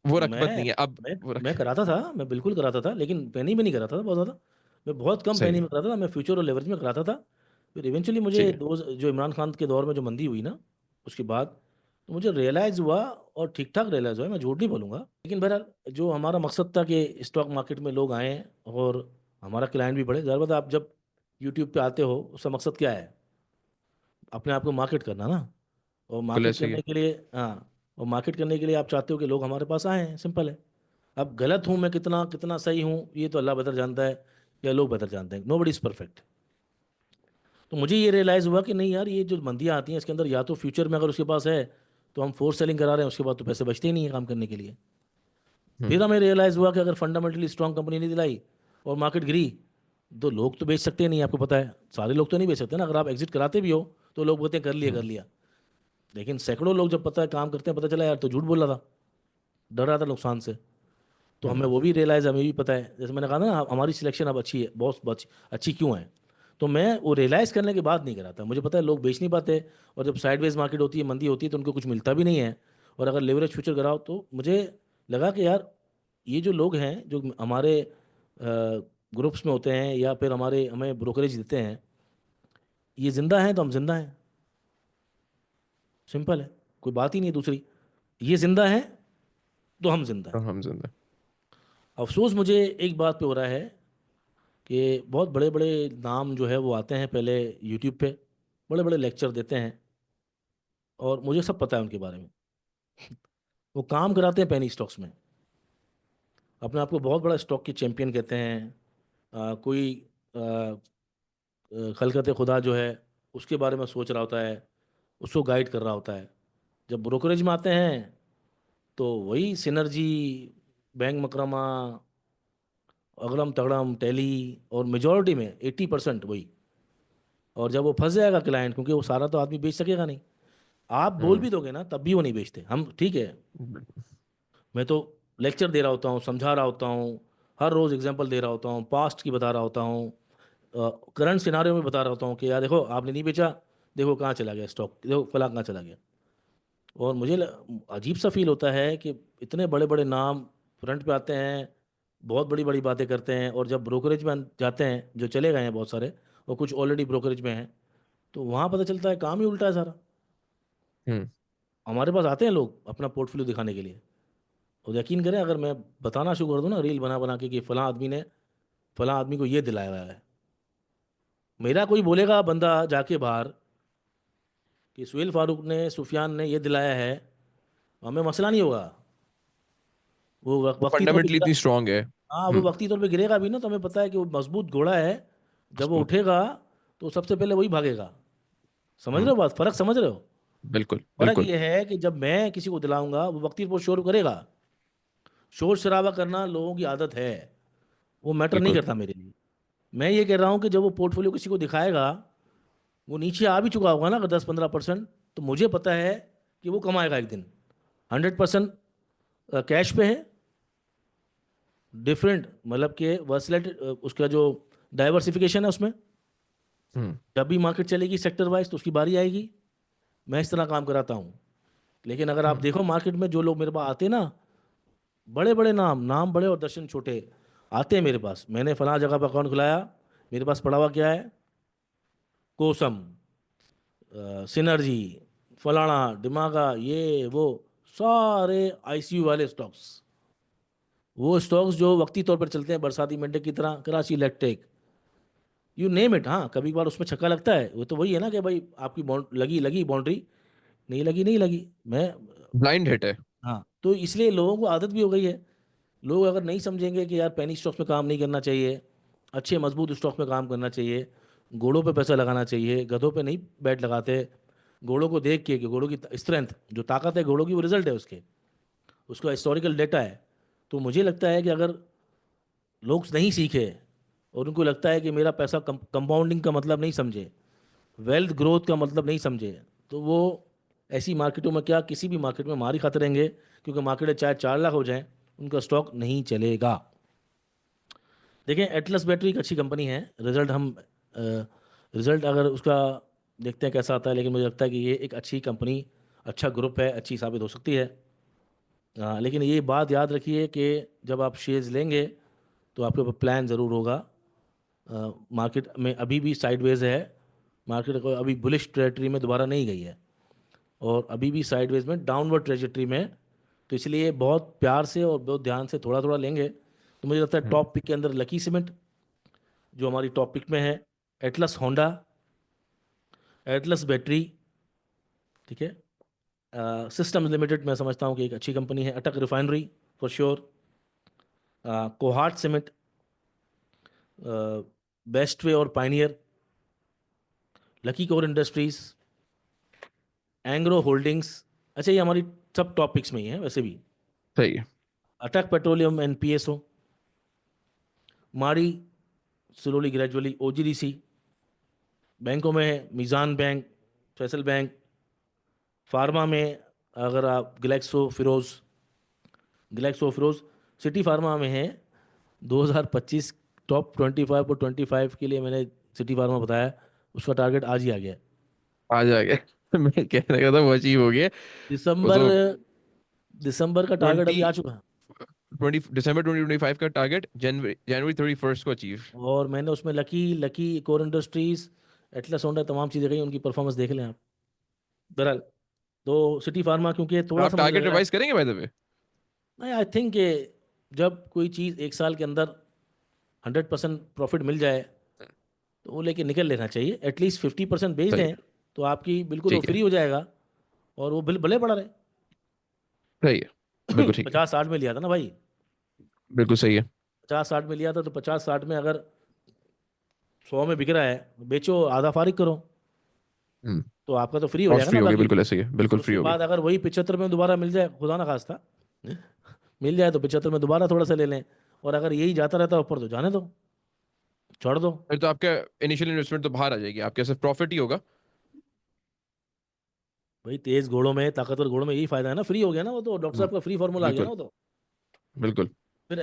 S1: वो रगबत
S2: मैं
S1: नहीं है अब?
S2: मैं
S1: वो
S2: मैं
S1: रख
S2: कराता था, मैं बिल्कुल कराता था, लेकिन पेनी में नहीं कराता था बहुत ज़्यादा। मैं बहुत कम
S1: सही
S2: पेनी
S1: है।
S2: में कराता था, मैं फ्यूचर और लेवरेज में कराता था। फिर इवेंचुअली
S1: ठीक
S2: मुझे
S1: है।
S2: दो जो इमरान खान के दौर में जो मंदी हुई ना, उसके बाद तो मुझे रियलाइज़ हुआ, और ठीक ठाक रियलाइज़ हुआ, मैं झूठ नहीं बोलूँगा। लेकिन बहरहाल जो हमारा मकसद था कि स्टॉक मार्केट में लोग आएँ और हमारा क्लाइंट भी बढ़े, ज़ाहिर बात है, आप जब यूट्यूब पे आते हो उसका मकसद क्या है? अपने आप को मार्केट करना ना। और
S1: बिल्कुल
S2: मार्केट
S1: ऐसे ही
S2: करने
S1: है।
S2: के लिए, हाँ, और मार्केट करने के लिए आप चाहते हो कि लोग हमारे पास आएँ, सिंपल है। अब गलत हूँ मैं, कितना कितना सही हूँ, ये तो अल्लाह बेहतर जानता है या लोग बेहतर जानते हैं, नो बडी इज़ परफेक्ट। तो मुझे ये रियलाइज़ हुआ कि नहीं यार, ये जो मंदियाँ आती हैं इसके अंदर या तो फ्यूचर में अगर उसके पास है तो हम फोर्स सेलिंग करा रहे हैं, उसके बाद तो पैसे बचते ही नहीं है काम करने के लिए। फिर
S1: हम्म।
S2: हमें रियलाइज़ हुआ कि अगर फंडामेंटली स्ट्रांग कंपनी नहीं दिलाई और मार्केट गिरी, तो लोग तो बेच सकते नहीं, आपको पता है सारे लोग तो नहीं बेच सकते ना। अगर आप एग्जिट कराते भी हो तो लोग बोलते हैं कर लिया कर
S1: हम्म।
S2: लिया। लेकिन सैकड़ों लोग जब पता है काम करते हैं, पता चला यार तो झूठ बोल रहा था, डर रहा था नुकसान से। तो हमें
S1: हम्म।
S2: वो भी रियलाइज़, हमें भी पता है, जैसे मैंने कहा ना हमारी सिलेक्शन अब अच्छी है, बहुत अच्छी क्यों है। तो मैं वो रियलाइज़ करने के बाद नहीं कराता, मुझे पता है लोग बेच नहीं पाते। और जब साइडवेज मार्केट होती है, मंदी होती है, तो उनको कुछ मिलता भी नहीं है। और अगर लेवरेज फ्यूचर कराओ तो मुझे लगा कि यार ये जो लोग हैं जो हमारे ग्रुप्स में होते हैं या फिर हमारे हमें ब्रोकरेज देते हैं, ये ज़िंदा हैं तो हम ज़िंदा हैं, सिंपल है, कोई बात ही नहीं है दूसरी। ये ज़िंदा है तो हम ज़िंदा
S1: तो
S2: हैं।
S1: हम जिंदा।
S2: अफसोस मुझे एक बात पे हो रहा है कि बहुत बड़े बड़े नाम जो है वो आते हैं पहले यूट्यूब पे, बड़े बड़े लेक्चर देते हैं, और मुझे सब पता है उनके बारे में। वो काम कराते हैं पेनी स्टॉक्स में, अपने आप को बहुत बड़ा स्टॉक के चैंपियन कहते हैं। कोई खलकत खुदा जो है उसके बारे में सोच रहा होता है, उसको गाइड कर रहा होता है। जब ब्रोकरेज में आते हैं तो वही सिनर्जी, बैंक मकरमा, अगड़म तगड़म टैली, और मेजॉरिटी में 80% वही। और जब वो फंस जाएगा क्लाइंट, क्योंकि वो सारा तो आदमी बेच सकेगा नहीं, आप बोल
S1: हम्म।
S2: भी दोगे ना तब भी वो नहीं बेचते। हम ठीक है, मैं तो लेक्चर दे रहा होता हूँ, समझा रहा होता हूँ, हर रोज़ एग्जांपल दे रहा होता हूँ, पास्ट की बता रहा होता हूँ, करंट सिनारियो में बता रहा होता हूँ कि यार देखो आपने नहीं बेचा, देखो कहाँ चला गया स्टॉक, देखो फला कहाँ चला गया। और मुझे अजीब सा फील होता है कि इतने बड़े बड़े नाम फ्रंट पे आते हैं, बहुत बड़ी बड़ी बातें करते हैं, और जब ब्रोकरेज में जाते हैं, जो चले गए हैं बहुत सारे और कुछ ऑलरेडी ब्रोकरेज में हैं, तो वहाँ पता चलता है काम ही उल्टा है सारा।
S1: हम्म।
S2: हमारे पास आते हैं लोग अपना पोर्टफोलियो दिखाने के लिए, और यकीन करें अगर मैं बताना शुरू कर दूं ना रील बना बना के कि फलां आदमी ने फलां आदमी को ये दिलाया हुआ है, मेरा कोई बोलेगा बंदा जाके बाहर कि सुहेल फारूक ने, सुफियान ने ये दिलाया है, हमें मसला नहीं होगा। वो
S1: वो
S2: वक्ती तौर पे
S1: फंडामेंटली
S2: गिरा,
S1: इतनी स्ट्रांग है।
S2: हाँ वो वक्ती तौर पे गिरेगा भी ना, तो हमें पता है कि वो मजबूत घोड़ा है, जब वो
S1: मजबूत।
S2: उठेगा तो सबसे पहले वही भागेगा। समझ रहे
S1: हम्म।
S2: हो बात, फर्क समझ रहे हो?
S1: बिल्कुल
S2: फर्क
S1: बिल्कुल।
S2: ये है कि जब मैं किसी को दिलाऊंगा वो वक्ती पर शोर करेगा। शोर शराबा करना लोगों की आदत है, वो मैटर नहीं
S1: बिल्कुल।
S2: करता मेरे लिए। मैं ये कह रहा हूँ कि जब वो पोर्टफोलियो किसी को दिखाएगा, वो नीचे आ भी चुका होगा ना अगर 10-15%, तो मुझे पता है कि वो कमाएगा एक दिन। 100% कैश पे है, डिफरेंट मतलब कि वर्सलेट, उसका जो डाइवर्सिफिकेशन है उसमें,
S1: हम्म।
S2: जब भी मार्केट चलेगी सेक्टर वाइज तो उसकी बारी आएगी। मैं इस तरह काम कराता हूँ। लेकिन अगर आप
S1: हम्म।
S2: देखो मार्केट में जो लोग मेरे पास आते हैं ना, बड़े बड़े नाम, नाम बड़े और दर्शन छोटे, आते हैं मेरे पास, मैंने फलां जगह पर अकाउंट खुलाया, मेरे पास पड़ा हुआ क्या है, कोसम, सिनर्जी, फलाना दिमागा, ये वो, सारे आईसीयू वाले स्टॉक्स, वो स्टॉक्स जो वक्ती तौर पर चलते हैं बरसाती मंडे की तरह, Karachi electric, you name it. हाँ कभी कभार उसमें छक्का लगता है, वो तो वही है ना कि भाई आपकी बाउंड लगी लगी बाउंड्री, नहीं लगी नहीं लगी। मैं,
S1: ब्लाइंड हिट है।
S2: हाँ तो इसलिए लोगों को आदत भी हो गई है। लोग अगर नहीं समझेंगे कि यार पेनी स्टॉक्स में काम नहीं करना चाहिए, अच्छे मजबूत स्टॉक में काम करना चाहिए, घोड़ों पे पैसा लगाना चाहिए, गधों पे नहीं बैट लगाते, घोड़ों को देख के कि घोड़ों की स्ट्रेंथ, जो ताकत है घोड़ों की, वो रिजल्ट है उसके, उसका हिस्टोरिकल डेटा है। तो मुझे लगता है कि अगर लोग नहीं सीखे और उनको लगता है कि मेरा पैसा कंपाउंडिंग का मतलब नहीं समझे, वेल्थ ग्रोथ का मतलब नहीं समझे तो वो ऐसी मार्केटों में क्या किसी भी मार्केट में मार ही खाते रहेंगे, क्योंकि मार्केट में चाहे 4 लाख हो जाए उनका स्टॉक नहीं चलेगा। देखें, एटलस बैटरी एक अच्छी कंपनी है। रिजल्ट अगर उसका देखते हैं कैसा आता है, लेकिन मुझे लगता है कि ये एक अच्छी कंपनी, अच्छा ग्रुप है, अच्छी साबित हो सकती है। लेकिन ये बात याद रखिए कि जब आप शेयर्स लेंगे तो आपके ऊपर प्लान ज़रूर होगा। मार्केट में अभी भी साइडवेज है, मार्केट को अभी बुलिश ट्रेजरी में दोबारा नहीं गई है, और अभी भी साइडवेज में डाउनवर्ड ट्रेजेक्टरी में है। तो इसलिए बहुत प्यार से और बहुत ध्यान से थोड़ा थोड़ा लेंगे। तो मुझे लगता है
S1: हम्म,
S2: टॉप पिक के अंदर लकी सीमेंट जो हमारी टॉप पिक में है, एटलस होंडा, एटलस बैटरी, ठीक है, सिस्टम्स लिमिटेड मैं समझता हूँ कि एक अच्छी कंपनी है, Attock refinery for sure, Kohat cement, Bestway और Pioneer, Lucky Core Industries, Engro Holdings. अच्छा, ये हमारी सब टॉपिक्स में ही है वैसे भी।
S1: सही है।
S2: अटक पेट्रोलियम एंड पीएसओ, माड़ी स्लोली ग्रेजुअली ओजीडीसी, बैंकों में है मीज़ान बैंक, फैसल बैंक, फार्मा में अगर आप ग्लैक्सो फिरोज, सिटी फार्मा में है 2025 टॉप 25 और 25 के लिए मैंने सिटी फार्मा बताया, उसका टारगेट आज ही आ गया है।
S1: आ जाएगा। मैं कहने का था वो अचीव हो गया। वो
S2: दिसंबर
S1: तो
S2: दिसंबर का टारगेट
S1: ट्वेंटी
S2: अभी आ चुका है।
S1: 20 दिसंबर 2025 का टारगेट जनवरी 31 को अचीव।
S2: और मैंने उसमें lucky lucky Core industries, Atlas Honda, तमाम चीज़ें गई, उनकी परफॉर्मेंस देख लें आप। बहरहाल, तो सिटी फार्मा क्योंकि थोड़ा
S1: आप
S2: सा मुझे लग
S1: टारगेट
S2: रहा है,
S1: रिवाइज करेंगे बाय द वे?
S2: नहीं, आई थिंक जब कोई चीज़ 1 साल के अंदर 100% प्रॉफिट मिल जाए तो वो लेके निकल लेना चाहिए। एटलीस्ट 50% बेच
S1: सही
S2: दें
S1: है।
S2: तो आपकी बिल्कुल वो
S1: ठीक है।
S2: फ्री हो जाएगा, और वो बिल भले पड़ा रहे।
S1: सही है। बिल्कुल ठीक है।
S2: 50-60 में लिया था ना भाई,
S1: बिल्कुल सही है।
S2: 50-60 में लिया था, तो 50-60 में अगर 100 में बिक रहा है, बेचो, आधा फारिग करो,
S1: हम्म।
S2: तो आपका तो फ्री हो
S1: कॉस्ट
S2: जाएगा
S1: फ्री
S2: ना
S1: होगी,
S2: बाकी।
S1: बिल्कुल ऐसे ही है,
S2: और
S1: बिल्कुल फ्री
S2: उसके
S1: होगी।
S2: बाद अगर वही 75 में दोबारा मिल जाए, खुदा ना खास्ता मिल जाए, तो 75 में दोबारा थोड़ा सा ले लें। और अगर यही जाता रहता है ऊपर तो जाने दो, छोड़ दो।
S1: फिर तो आपका इनिशियल इन्वेस्टमेंट तो बाहर आ जाएगी, आपके सिर्फ प्रॉफिट ही होगा।
S2: भाई, तेज घोड़ों में, ताकतवर घोड़ों में यही फायदा है ना, फ्री हो गया ना वो तो, डॉक्टर
S1: हम्म,
S2: साहब का फ्री फार्मूला आ गया ना
S1: बिल्कुल।
S2: वो तो।
S1: बिल्कुल।
S2: फिर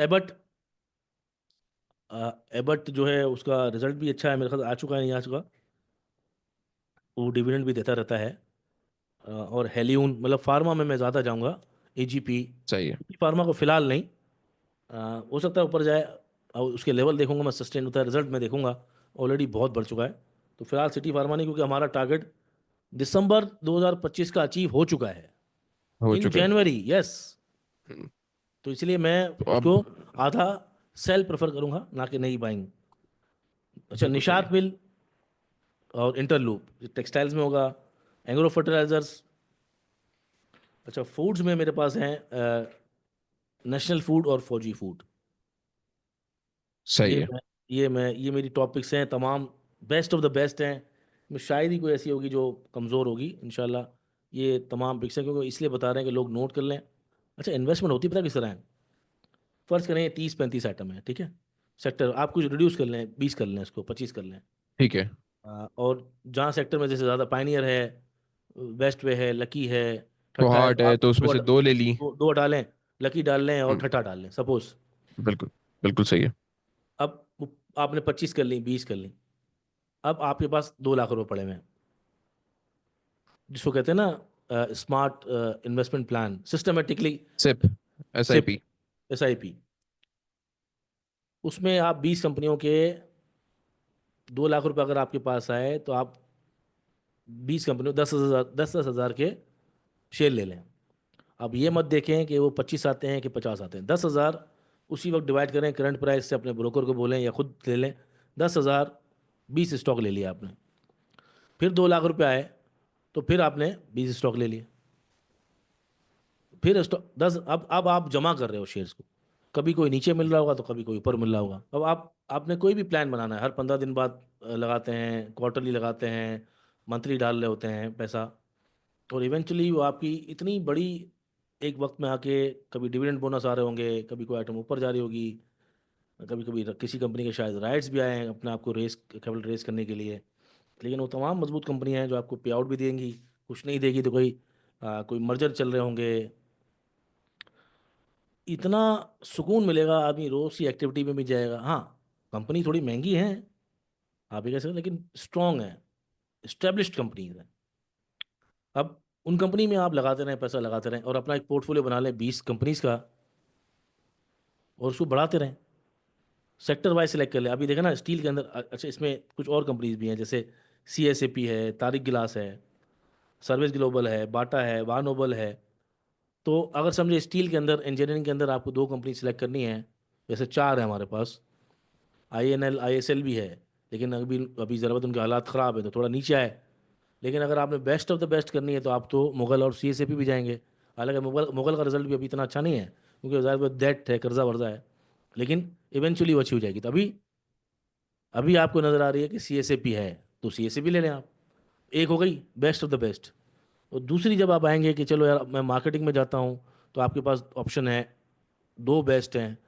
S2: एबट जो है उसका रिजल्ट भी अच्छा है, मेरे ख्याल आ चुका है, नहीं आ चुका, वो डिविडेंड भी देता रहता है। और हेलियून, मतलब फार्मा में मैं ज़्यादा जाऊंगा, एजीपी।
S1: सही है।
S2: फार्मा को फिलहाल नहीं, हो सकता है ऊपर जाए, और उसके लेवल देखूंगा मैं, सस्टेन होता है, रिजल्ट मैं देखूंगा, ऑलरेडी बहुत बढ़ चुका है। तो फिलहाल सिटी फार्मा नहीं, क्योंकि हमारा टारगेट दिसंबर 2025 का अचीव हो चुका है,
S1: हो
S2: इन
S1: चुका है।
S2: जनवरी, यस।
S1: हम्म,
S2: तो इसलिए मैं
S1: तो अब
S2: उसको आधा सेल प्रेफर करूंगा, ना कि नई बाइंग। अच्छा,
S1: बिल्कुल सही
S2: निषाद
S1: है।
S2: मिल और इंटरलूप टेक्सटाइल्स में होगा, एग्रो फर्टिलाइजर्स। अच्छा, फूड्स में मेरे पास हैं नेशनल फूड और फौजी फूड।
S1: सही
S2: ये
S1: है।
S2: मैं ये मेरी टॉपिक्स हैं तमाम, बेस्ट ऑफ द बेस्ट हैं। मैं शायद ही कोई ऐसी होगी जो कमज़ोर होगी, इंशाल्लाह। ये तमाम पिक्स हैं, क्योंकि इसलिए बता रहे हैं कि लोग नोट कर लें। अच्छा, इन्वेस्टमेंट होती है पता किस तरह है? फ़र्ज़ करें 30-35 आइटम है, ठीक है, सेक्टर आप कुछ रिड्यूस कर लें, 20 कर लें, इसको 25 कर लें।
S1: ठीक है।
S2: और जहाँ सेक्टर में जैसे ज़्यादा पाइनियर है, वेस्ट वे है, लकी है,
S1: तो
S2: ठट्टा है,
S1: हार्ट
S2: तो
S1: है
S2: आप
S1: तो उसमें से दो ले ली।
S2: दो डालें, लकी डाल लें और
S1: हम्म,
S2: ठट्टा डाल लें सपोज।
S1: बिल्कुल। बिल्कुल सही है।
S2: अब आपने 25 कर ली, 20 कर ली, अब आपके पास 2 लाख रुपए पड़े हुए हैं, जिसको कहते हैं ना smart investment plan, systematically
S1: SIP. S I
S2: SIP,
S1: P.
S2: SIP। उसमें आप 20 कंपनियों के 2 लाख रुपए अगर आपके पास आए, तो आप 20 कंपनियों 10,000 के शेयर ले लें। अब ये मत देखें कि वो 25 आते हैं कि 50 आते हैं, 10,000 उसी वक्त डिवाइड करें करंट प्राइस से, अपने ब्रोकर को बोलें या खुद ले लें। 10,000, 20 स्टॉक ले लिया आपने, फिर 2 लाख रुपए आए, तो फिर आपने 20 स्टॉक ले लिए, फिर स्टॉक 10, अब आप जमा कर रहे हो शेयर्स को, कभी कोई नीचे मिल रहा होगा तो कभी कोई ऊपर मिल रहा होगा। अब आपने कोई भी प्लान बनाना है, हर 15 दिन बाद लगाते हैं, क्वार्टरली लगाते हैं, मंथली डाल रहे होते हैं पैसा, और इवेंचुअली वो आपकी इतनी बड़ी, एक वक्त में आके कभी डिविडेंड बोनस आ रहे होंगे, कभी कोई आइटम ऊपर जा रही होगी, कभी कभी किसी कंपनी के शायद राइट्स भी आए हैं अपने आप को रेस, कैपिटल रेस करने के लिए, लेकिन वो तमाम मजबूत कंपनियां हैं जो आपको पे आउट भी देंगी, कुछ नहीं देगी तो कोई मर्जर चल रहे होंगे। इतना सुकून मिलेगा, आदमी रोज की एक्टिविटी में भी जाएगा। हाँ, कंपनी थोड़ी महंगी है, आप ये कह सकते हैं, लेकिन स्ट्रांग है, स्टेब्लिश्ड कंपनीज है। अब उन कंपनी में आप लगाते रहें, पैसा लगाते रहें और अपना एक पोर्टफोलियो बना लें 20 कंपनीज का, और उसको बढ़ाते रहें। सेक्टर वाइज सिलेक्ट कर ले। अभी देखा ना स्टील के अंदर, अच्छा इसमें कुछ और कंपनीज भी हैं, जैसे CSAP है, तारिक गिलास है, सर्विस ग्लोबल है, बाटा है, वानोबल है। तो अगर समझे स्टील के अंदर, इंजीनियरिंग के अंदर आपको 2 कंपनी सिलेक्ट करनी है, जैसे 4 है हमारे पास, INL ISL भी है, लेकिन अभी अभी ज़रूरत उनके हालात ख़राब है तो थोड़ा नीचे आए। लेकिन अगर आपने बेस्ट ऑफ द बेस्ट करनी है तो आप तो मुगल और CSAP भी जाएंगे। हालांकि मुगल मुगल का रिजल्ट भी अभी इतना अच्छा नहीं है, क्योंकि ज़ाहिर बात डेट है, कर्जा वर्जा है, लेकिन इवेंचुअली वो अच्छी हो जाएगी। तो अभी अभी आपको नज़र आ रही है कि CSAP है, तो CSAP ले लें आप। एक हो गई बेस्ट ऑफ द बेस्ट। और दूसरी, जब आप आएंगे कि चलो यार मैं मार्केटिंग में जाता हूँ, तो आपके पास ऑप्शन है, 2 बेस्ट हैं,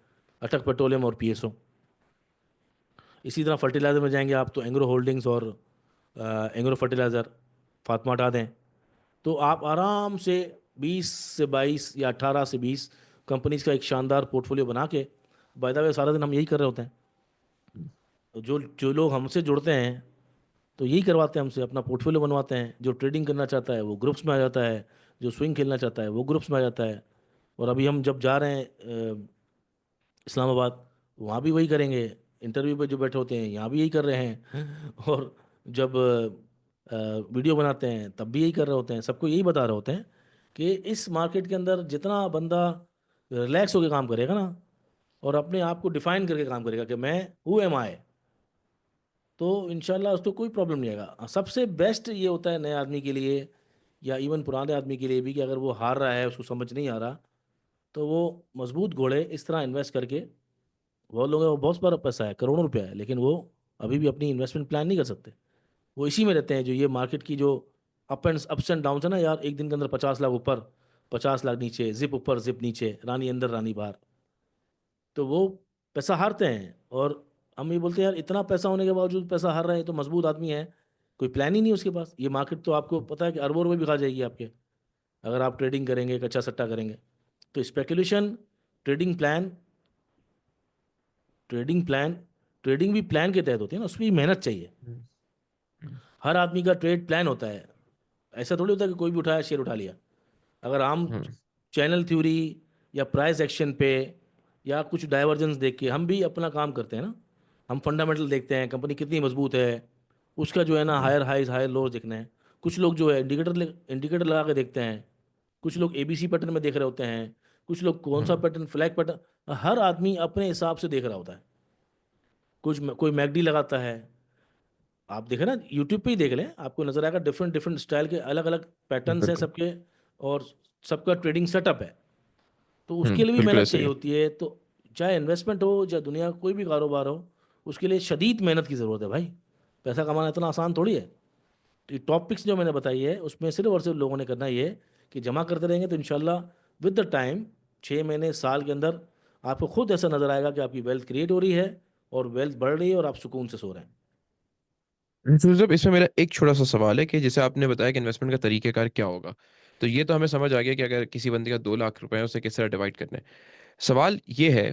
S2: अटक पेट्रोलियम और PSO। इसी तरह फर्टिलाइज़र में जाएंगे आप, तो एंग्रो होल्डिंग्स और एंग्रो फर्टिलाइज़र, फातमा हटा दें, तो आप आराम से 20 से 22 या 18 से 20 कंपनीज का एक शानदार पोर्टफोलियो बना के, बाय द वे सारा दिन हम यही कर रहे होते हैं। तो जो जो लोग हमसे जुड़ते हैं तो यही करवाते हैं हमसे, अपना पोर्टफोलियो बनवाते हैं। जो ट्रेडिंग करना चाहता है वो ग्रुप्स में आ जाता है, जो स्विंग खेलना चाहता है वो ग्रुप्स में आ जाता है। और अभी हम जब जा रहे हैं इस्लामाबाद, वहाँ भी वही करेंगे। इंटरव्यू पे जो बैठे होते हैं यहाँ भी यही कर रहे हैं और जब वीडियो बनाते हैं तब भी यही कर रहे होते हैं, सबको यही बता रहे होते हैं कि इस मार्केट के अंदर जितना बंदा रिलैक्स होकर काम करेगा ना, और अपने आप को डिफाइन करके काम करेगा कि मैं हु एम आई, तो इंशाल्लाह उसको कोई प्रॉब्लम नहीं आएगा। सबसे बेस्ट ये होता है नए आदमी के लिए, या इवन पुराने आदमी के लिए भी, कि अगर वो हार रहा है, उसको समझ नहीं आ रहा, तो वो मजबूत घोड़े इस तरह इन्वेस्ट करके, बहुत लोगों का बहुत बड़ा पैसा है, करोड़ों रुपया है, लेकिन वो अभी भी अपनी इन्वेस्टमेंट प्लान नहीं कर सकते। वो इसी में रहते हैं, जो ये मार्केट की जो अप्स एंड डाउन है ना यार, एक दिन के अंदर 50 लाख ऊपर, 50 लाख नीचे, जिप ऊपर जिप नीचे, रानी अंदर रानी बाहर, तो वो पैसा हारते हैं। और हम ये बोलते हैं यार, इतना पैसा होने के बावजूद पैसा हार रहे हैं, तो मजबूत आदमी है, कोई प्लान ही नहीं उसके पास। ये मार्केट तो आपको पता है कि अरबों रुपए भी खा जाएगी आपके, अगर आप ट्रेडिंग करेंगे, कच्चा सट्टा करेंगे। तो speculation, trading plan, trading plan, trading भी प्लान के तहत होती है ना, उसमें भी मेहनत चाहिए।
S1: हम्म, हम्म,
S2: हर आदमी का ट्रेड प्लान होता है, ऐसा थोड़ी होता है कि कोई भी उठाया शेयर उठा लिया। अगर हम
S1: हम्म,
S2: चैनल थ्योरी या प्राइस एक्शन पे या कुछ डाइवर्जेंस देख के हम भी अपना काम करते हैं ना, हम फंडामेंटल देखते हैं, कंपनी कितनी मजबूत है, उसका जो है ना
S1: हम्म,
S2: हायर हाइज हायर लोज देखना है। कुछ लोग जो है इंडिकेटर लगा के देखते हैं, कुछ लोग ABC पैटर्न में देख रहे होते हैं, कुछ लोग कौन सा
S1: हम्म,
S2: पैटर्न, फ्लैग पैटर्न, हर आदमी अपने हिसाब से देख रहा होता है। कोई मैगडी लगाता है, आप देखें ना यूट्यूब पे ही देख लें, आपको नजर आएगा डिफरेंट डिफरेंट स्टाइल के अलग अलग पैटर्न्स हैं
S1: बिल्कुल।
S2: सबके, और सबका ट्रेडिंग सेटअप है। तो उसके लिए भी
S1: बिल्कुल
S2: मेहनत
S1: ऐसे ही
S2: चाहिए
S1: है।
S2: होती है। तो चाहे इन्वेस्टमेंट हो, चाहे दुनिया का कोई भी कारोबार हो, उसके लिए शदीद मेहनत की ज़रूरत है भाई। पैसा कमाना इतना आसान थोड़ी है। तो ये टॉपिक्स जो मैंने बताई है, उसमें सिर्फ और सिर्फ लोगों ने करना ये है कि जमा करते रहेंगे, तो इंशाल्लाह विद द टाइम, 6 महीने साल के अंदर, आपको खुद ऐसा नज़र आएगा कि आपकी वेल्थ क्रिएट हो रही है, और वेल्थ बढ़ रही है, और आप सुकून से सो रहे हैं।
S1: तो जब इसमें मेरा एक छोटा सा सवाल है कि जैसे आपने बताया कि इन्वेस्टमेंट का तरीकेकार क्या होगा, तो ये तो हमें समझ आ गया कि अगर किसी बंदे का 2 लाख रुपए है, उसे किस तरह डिवाइड करना है। सवाल ये है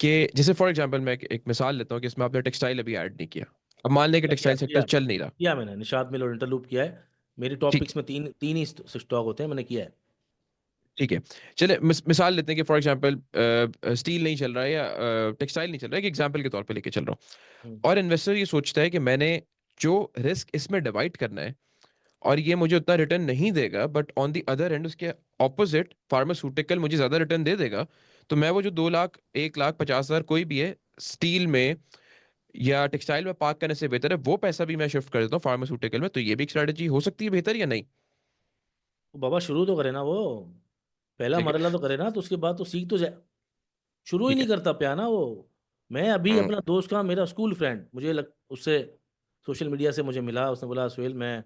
S1: कि जैसे फॉर एग्जांपल मैं एक मिसाल लेता हूँ कि इसमें आपने टेक्सटाइल अभी ऐड नहीं किया। अब मान लें कि
S2: किया
S1: टेक्सटाइल सेक्टर
S2: किया
S1: चल नहीं रहा।
S2: किया मैंने निशात मिल और इंटरलूप किया है। मेरी
S1: ठीक
S2: टॉपिक्स में तीन तीन ही स्टॉक होते हैं, मैंने किया है।
S1: ठीक है। चले मिसाल लेते हैं कि फॉर एग्जांपल स्टील नहीं चल रहा है या टेक्सटाइल नहीं चल रहा है, एक एग्जांपल के तौर पे लेके चल रहा हूँ,
S2: हम्म।
S1: और इन्वेस्टर ये सोचता है कि मैंने जो रिस्क इसमें डिवाइड करना है और ये मुझे उतना रिटर्न नहीं देगा, but on the other and उसके ऑपोजिट फार्मास्यूटिकल मुझे ज्यादा रिटर्न दे देगा, तो मैं वो जो 2 लाख 1 लाख 50 हजार कोई भी है स्टील में या टेक्सटाइल में पार्क करने से बेहतर है वो पैसा भी मैं शिफ्ट कर देता हूँ फार्मास्यूटिकल में। तो ये भी एक स्ट्रेटेजी हो सकती है बेहतर या नहीं?
S2: तो बाबा शुरू तो करे ना वो, पहला
S1: ठीक है।
S2: मरला तो करे ना, तो उसके बाद तो सीख तो जाए। शुरू ही
S1: ठीक
S2: नहीं
S1: है।
S2: करता प्या ना वो। मैं अभी
S1: हम्म,
S2: अपना दोस्त का, मेरा स्कूल फ्रेंड, उससे सोशल मीडिया से मुझे मिला, उसने बोला सुहेल, मैं,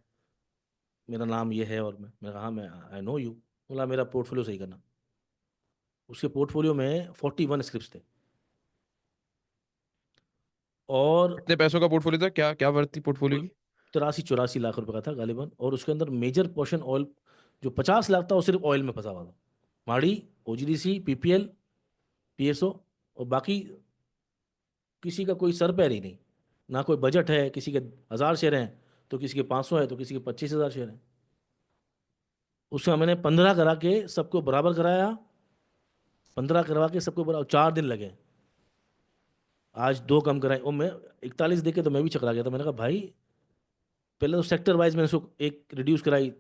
S2: मेरा नाम ये है, और मैं कहा, मैं आई नो यू। बोला मेरा पोर्टफोलियो सही करना। उसके पोर्टफोलियो में 41 स्क्रिप्ट थे, और
S1: कितने पैसों का पोर्टफोलियो था, क्या क्या वर्थ थी पोर्टफोलियो की?
S2: 83-84 लाख रुपए का था गालिबन, और उसके अंदर मेजर पोर्शन ऑयल, जो 50 लाख था वो सिर्फ ऑयल में फंसा हुआ था। माड़ी, ओजीडीसी, पीपीएल, पीएसओ, और बाकी किसी का कोई सर पैर ही नहीं। ना कोई बजट है, किसी के 1,000 शेयर हैं तो किसी के 500 है तो किसी के 25,000 शेयर हैं। उसका मैंने 15 करा के सबको बराबर कराया, 15 करवा के सबको बराबर, 4 दिन लगे। आज 2 कम कराए, और मैं 41 देखे तो मैं भी चकरा गया था। मैंने कहा भाई, पहले तो सेक्टर वाइज मैंने उसको एक रिड्यूस कराई,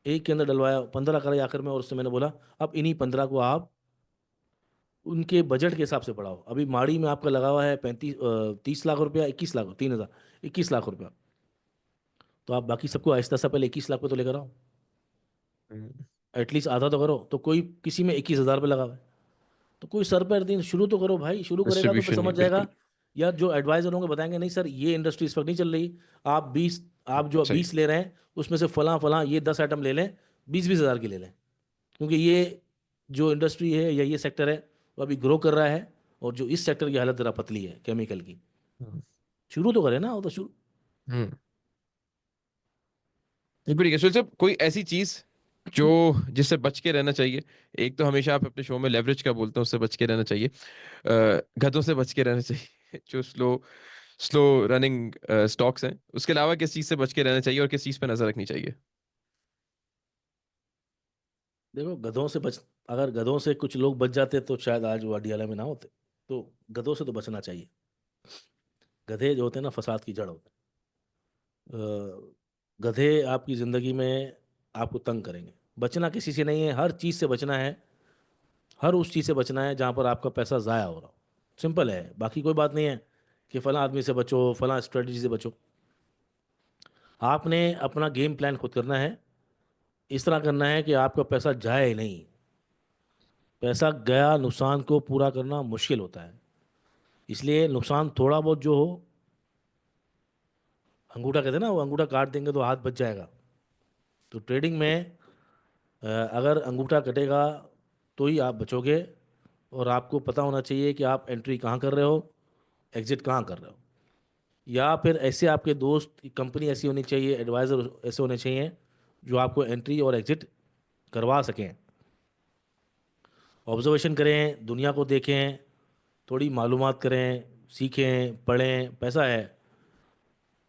S2: एक के अंदर डलवाया, 15 कराई आखिर में, और उससे मैंने बोला अब इन्हीं 15 को आप उनके बजट के हिसाब से बढ़ाओ। अभी माड़ी में आपका लगा हुआ है 30 लाख रुपया, 21 लाख, 3,000, 21 लाख रुपया। तो आप बाकी सबको आहिस्ता सा पहले 21 लाख पे तो लेकर आओ,
S1: हम्म।
S2: एटलीस्ट आधा तो करो। तो कोई किसी में 21,000 पे लगा हुआ है, तो कोई सर पैर दिन शुरू तो करो भाई। शुरू करेगा तो फिर
S1: डिस्ट्रीब्यूशन नहीं,
S2: समझ जाएगा,
S1: बिल्कुल।
S2: या जो एडवाइजर होंगे बताएंगे नहीं सर ये इंडस्ट्री इस वक्त नहीं चल रही, आप 20, आप जो
S1: सही।
S2: 20 ले रहे हैं उसमें से फलां फलां ये 10 आइटम ले लें, 20-20 हज़ार की ले लें, क्योंकि ये जो इंडस्ट्री है या ये सेक्टर है वो अभी ग्रो कर रहा है, और जो इस सेक्टर की हालत ज़रा पतली है केमिकल की।
S1: हम्म।
S2: शुरू तो करें ना, वो तो शुरू।
S1: हम्म। बिल्कुल ठीक है सुहेल साहब, कोई ऐसी चीज जो जिससे बच के रहना चाहिए? एक तो हमेशा आप अपने शो में लेवरेज का बोलते हैं, उससे बच के रहना चाहिए। गधों से बच के रहना चाहिए जो स्लो स्लो रनिंग स्टॉक्स हैं। उसके अलावा किस चीज से बच के रहना चाहिए और किस चीज पे नजर रखनी चाहिए?
S2: देखो, गधों से बच अगर गधों से कुछ लोग बच जाते तो शायद आज वाडियाला में ना होते। तो गधों से तो बचना चाहिए। गधे जो होते हैं ना, फसाद की जड़ होते हैं। गधे आपकी ज़िंदगी में आपको तंग करेंगे। बचना किसी से नहीं है, हर चीज़ से बचना है। हर उस चीज़ से बचना है जहाँ पर आपका पैसा ज़ाया हो रहा हो। सिंपल है, बाकी कोई बात नहीं है कि फ़लाँ आदमी से बचो, फ़लाँ स्ट्रेटजी से बचो। आपने अपना गेम प्लान खुद करना है। इस तरह करना है कि आपका पैसा जाए नहीं। पैसा गया, नुकसान को पूरा करना मुश्किल होता है। इसलिए नुकसान थोड़ा बहुत जो हो, अंगूठा कहते हैं ना, वो अंगूठा काट देंगे तो हाथ बच जाएगा। तो ट्रेडिंग में अगर अंगूठा कटेगा तो ही आप बचोगे। और आपको पता होना चाहिए कि आप एंट्री कहाँ कर रहे हो, एग्जिट कहाँ कर रहे हो। या फिर ऐसे आपके दोस्त, कंपनी ऐसी होनी चाहिए, एडवाइज़र ऐसे होने चाहिए जो आपको एंट्री और एग्जिट करवा सकें। ऑब्जर्वेशन करें, दुनिया को देखें, थोड़ी मालूमात करें, सीखें, पढ़ें, पैसा है।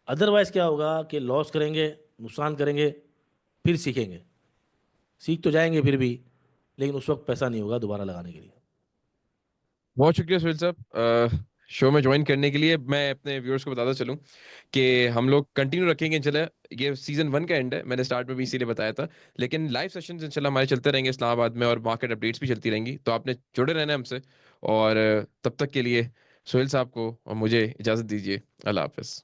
S2: अदरवाइज़ क्या होगा कि लॉस करेंगे, नुकसान करेंगे, फिर सीखेंगे। सीख तो जाएंगे फिर भी, लेकिन उस वक्त पैसा नहीं होगा दोबारा लगाने के लिए।
S1: बहुत शुक्रिया सुहेल साहब, शो में ज्वाइन करने के लिए। मैं अपने व्यूअर्स को बताता चलूं कि हम लोग कंटिन्यू रखेंगे इंशाल्लाह। ये सीजन 1 का एंड है, मैंने स्टार्ट में भी इसीलिए बताया था। लेकिन लाइव सेशंस इंशाल्लाह हमारे चलते रहेंगे इस्लामाबाद में, और मार्केट अपडेट्स भी चलती रहेंगी, तो आपने जुड़े रहना है हमसे। और तब तक के लिए सुहेल साहब को और मुझे इजाज़त दीजिए। अल्लाह हाफिज़।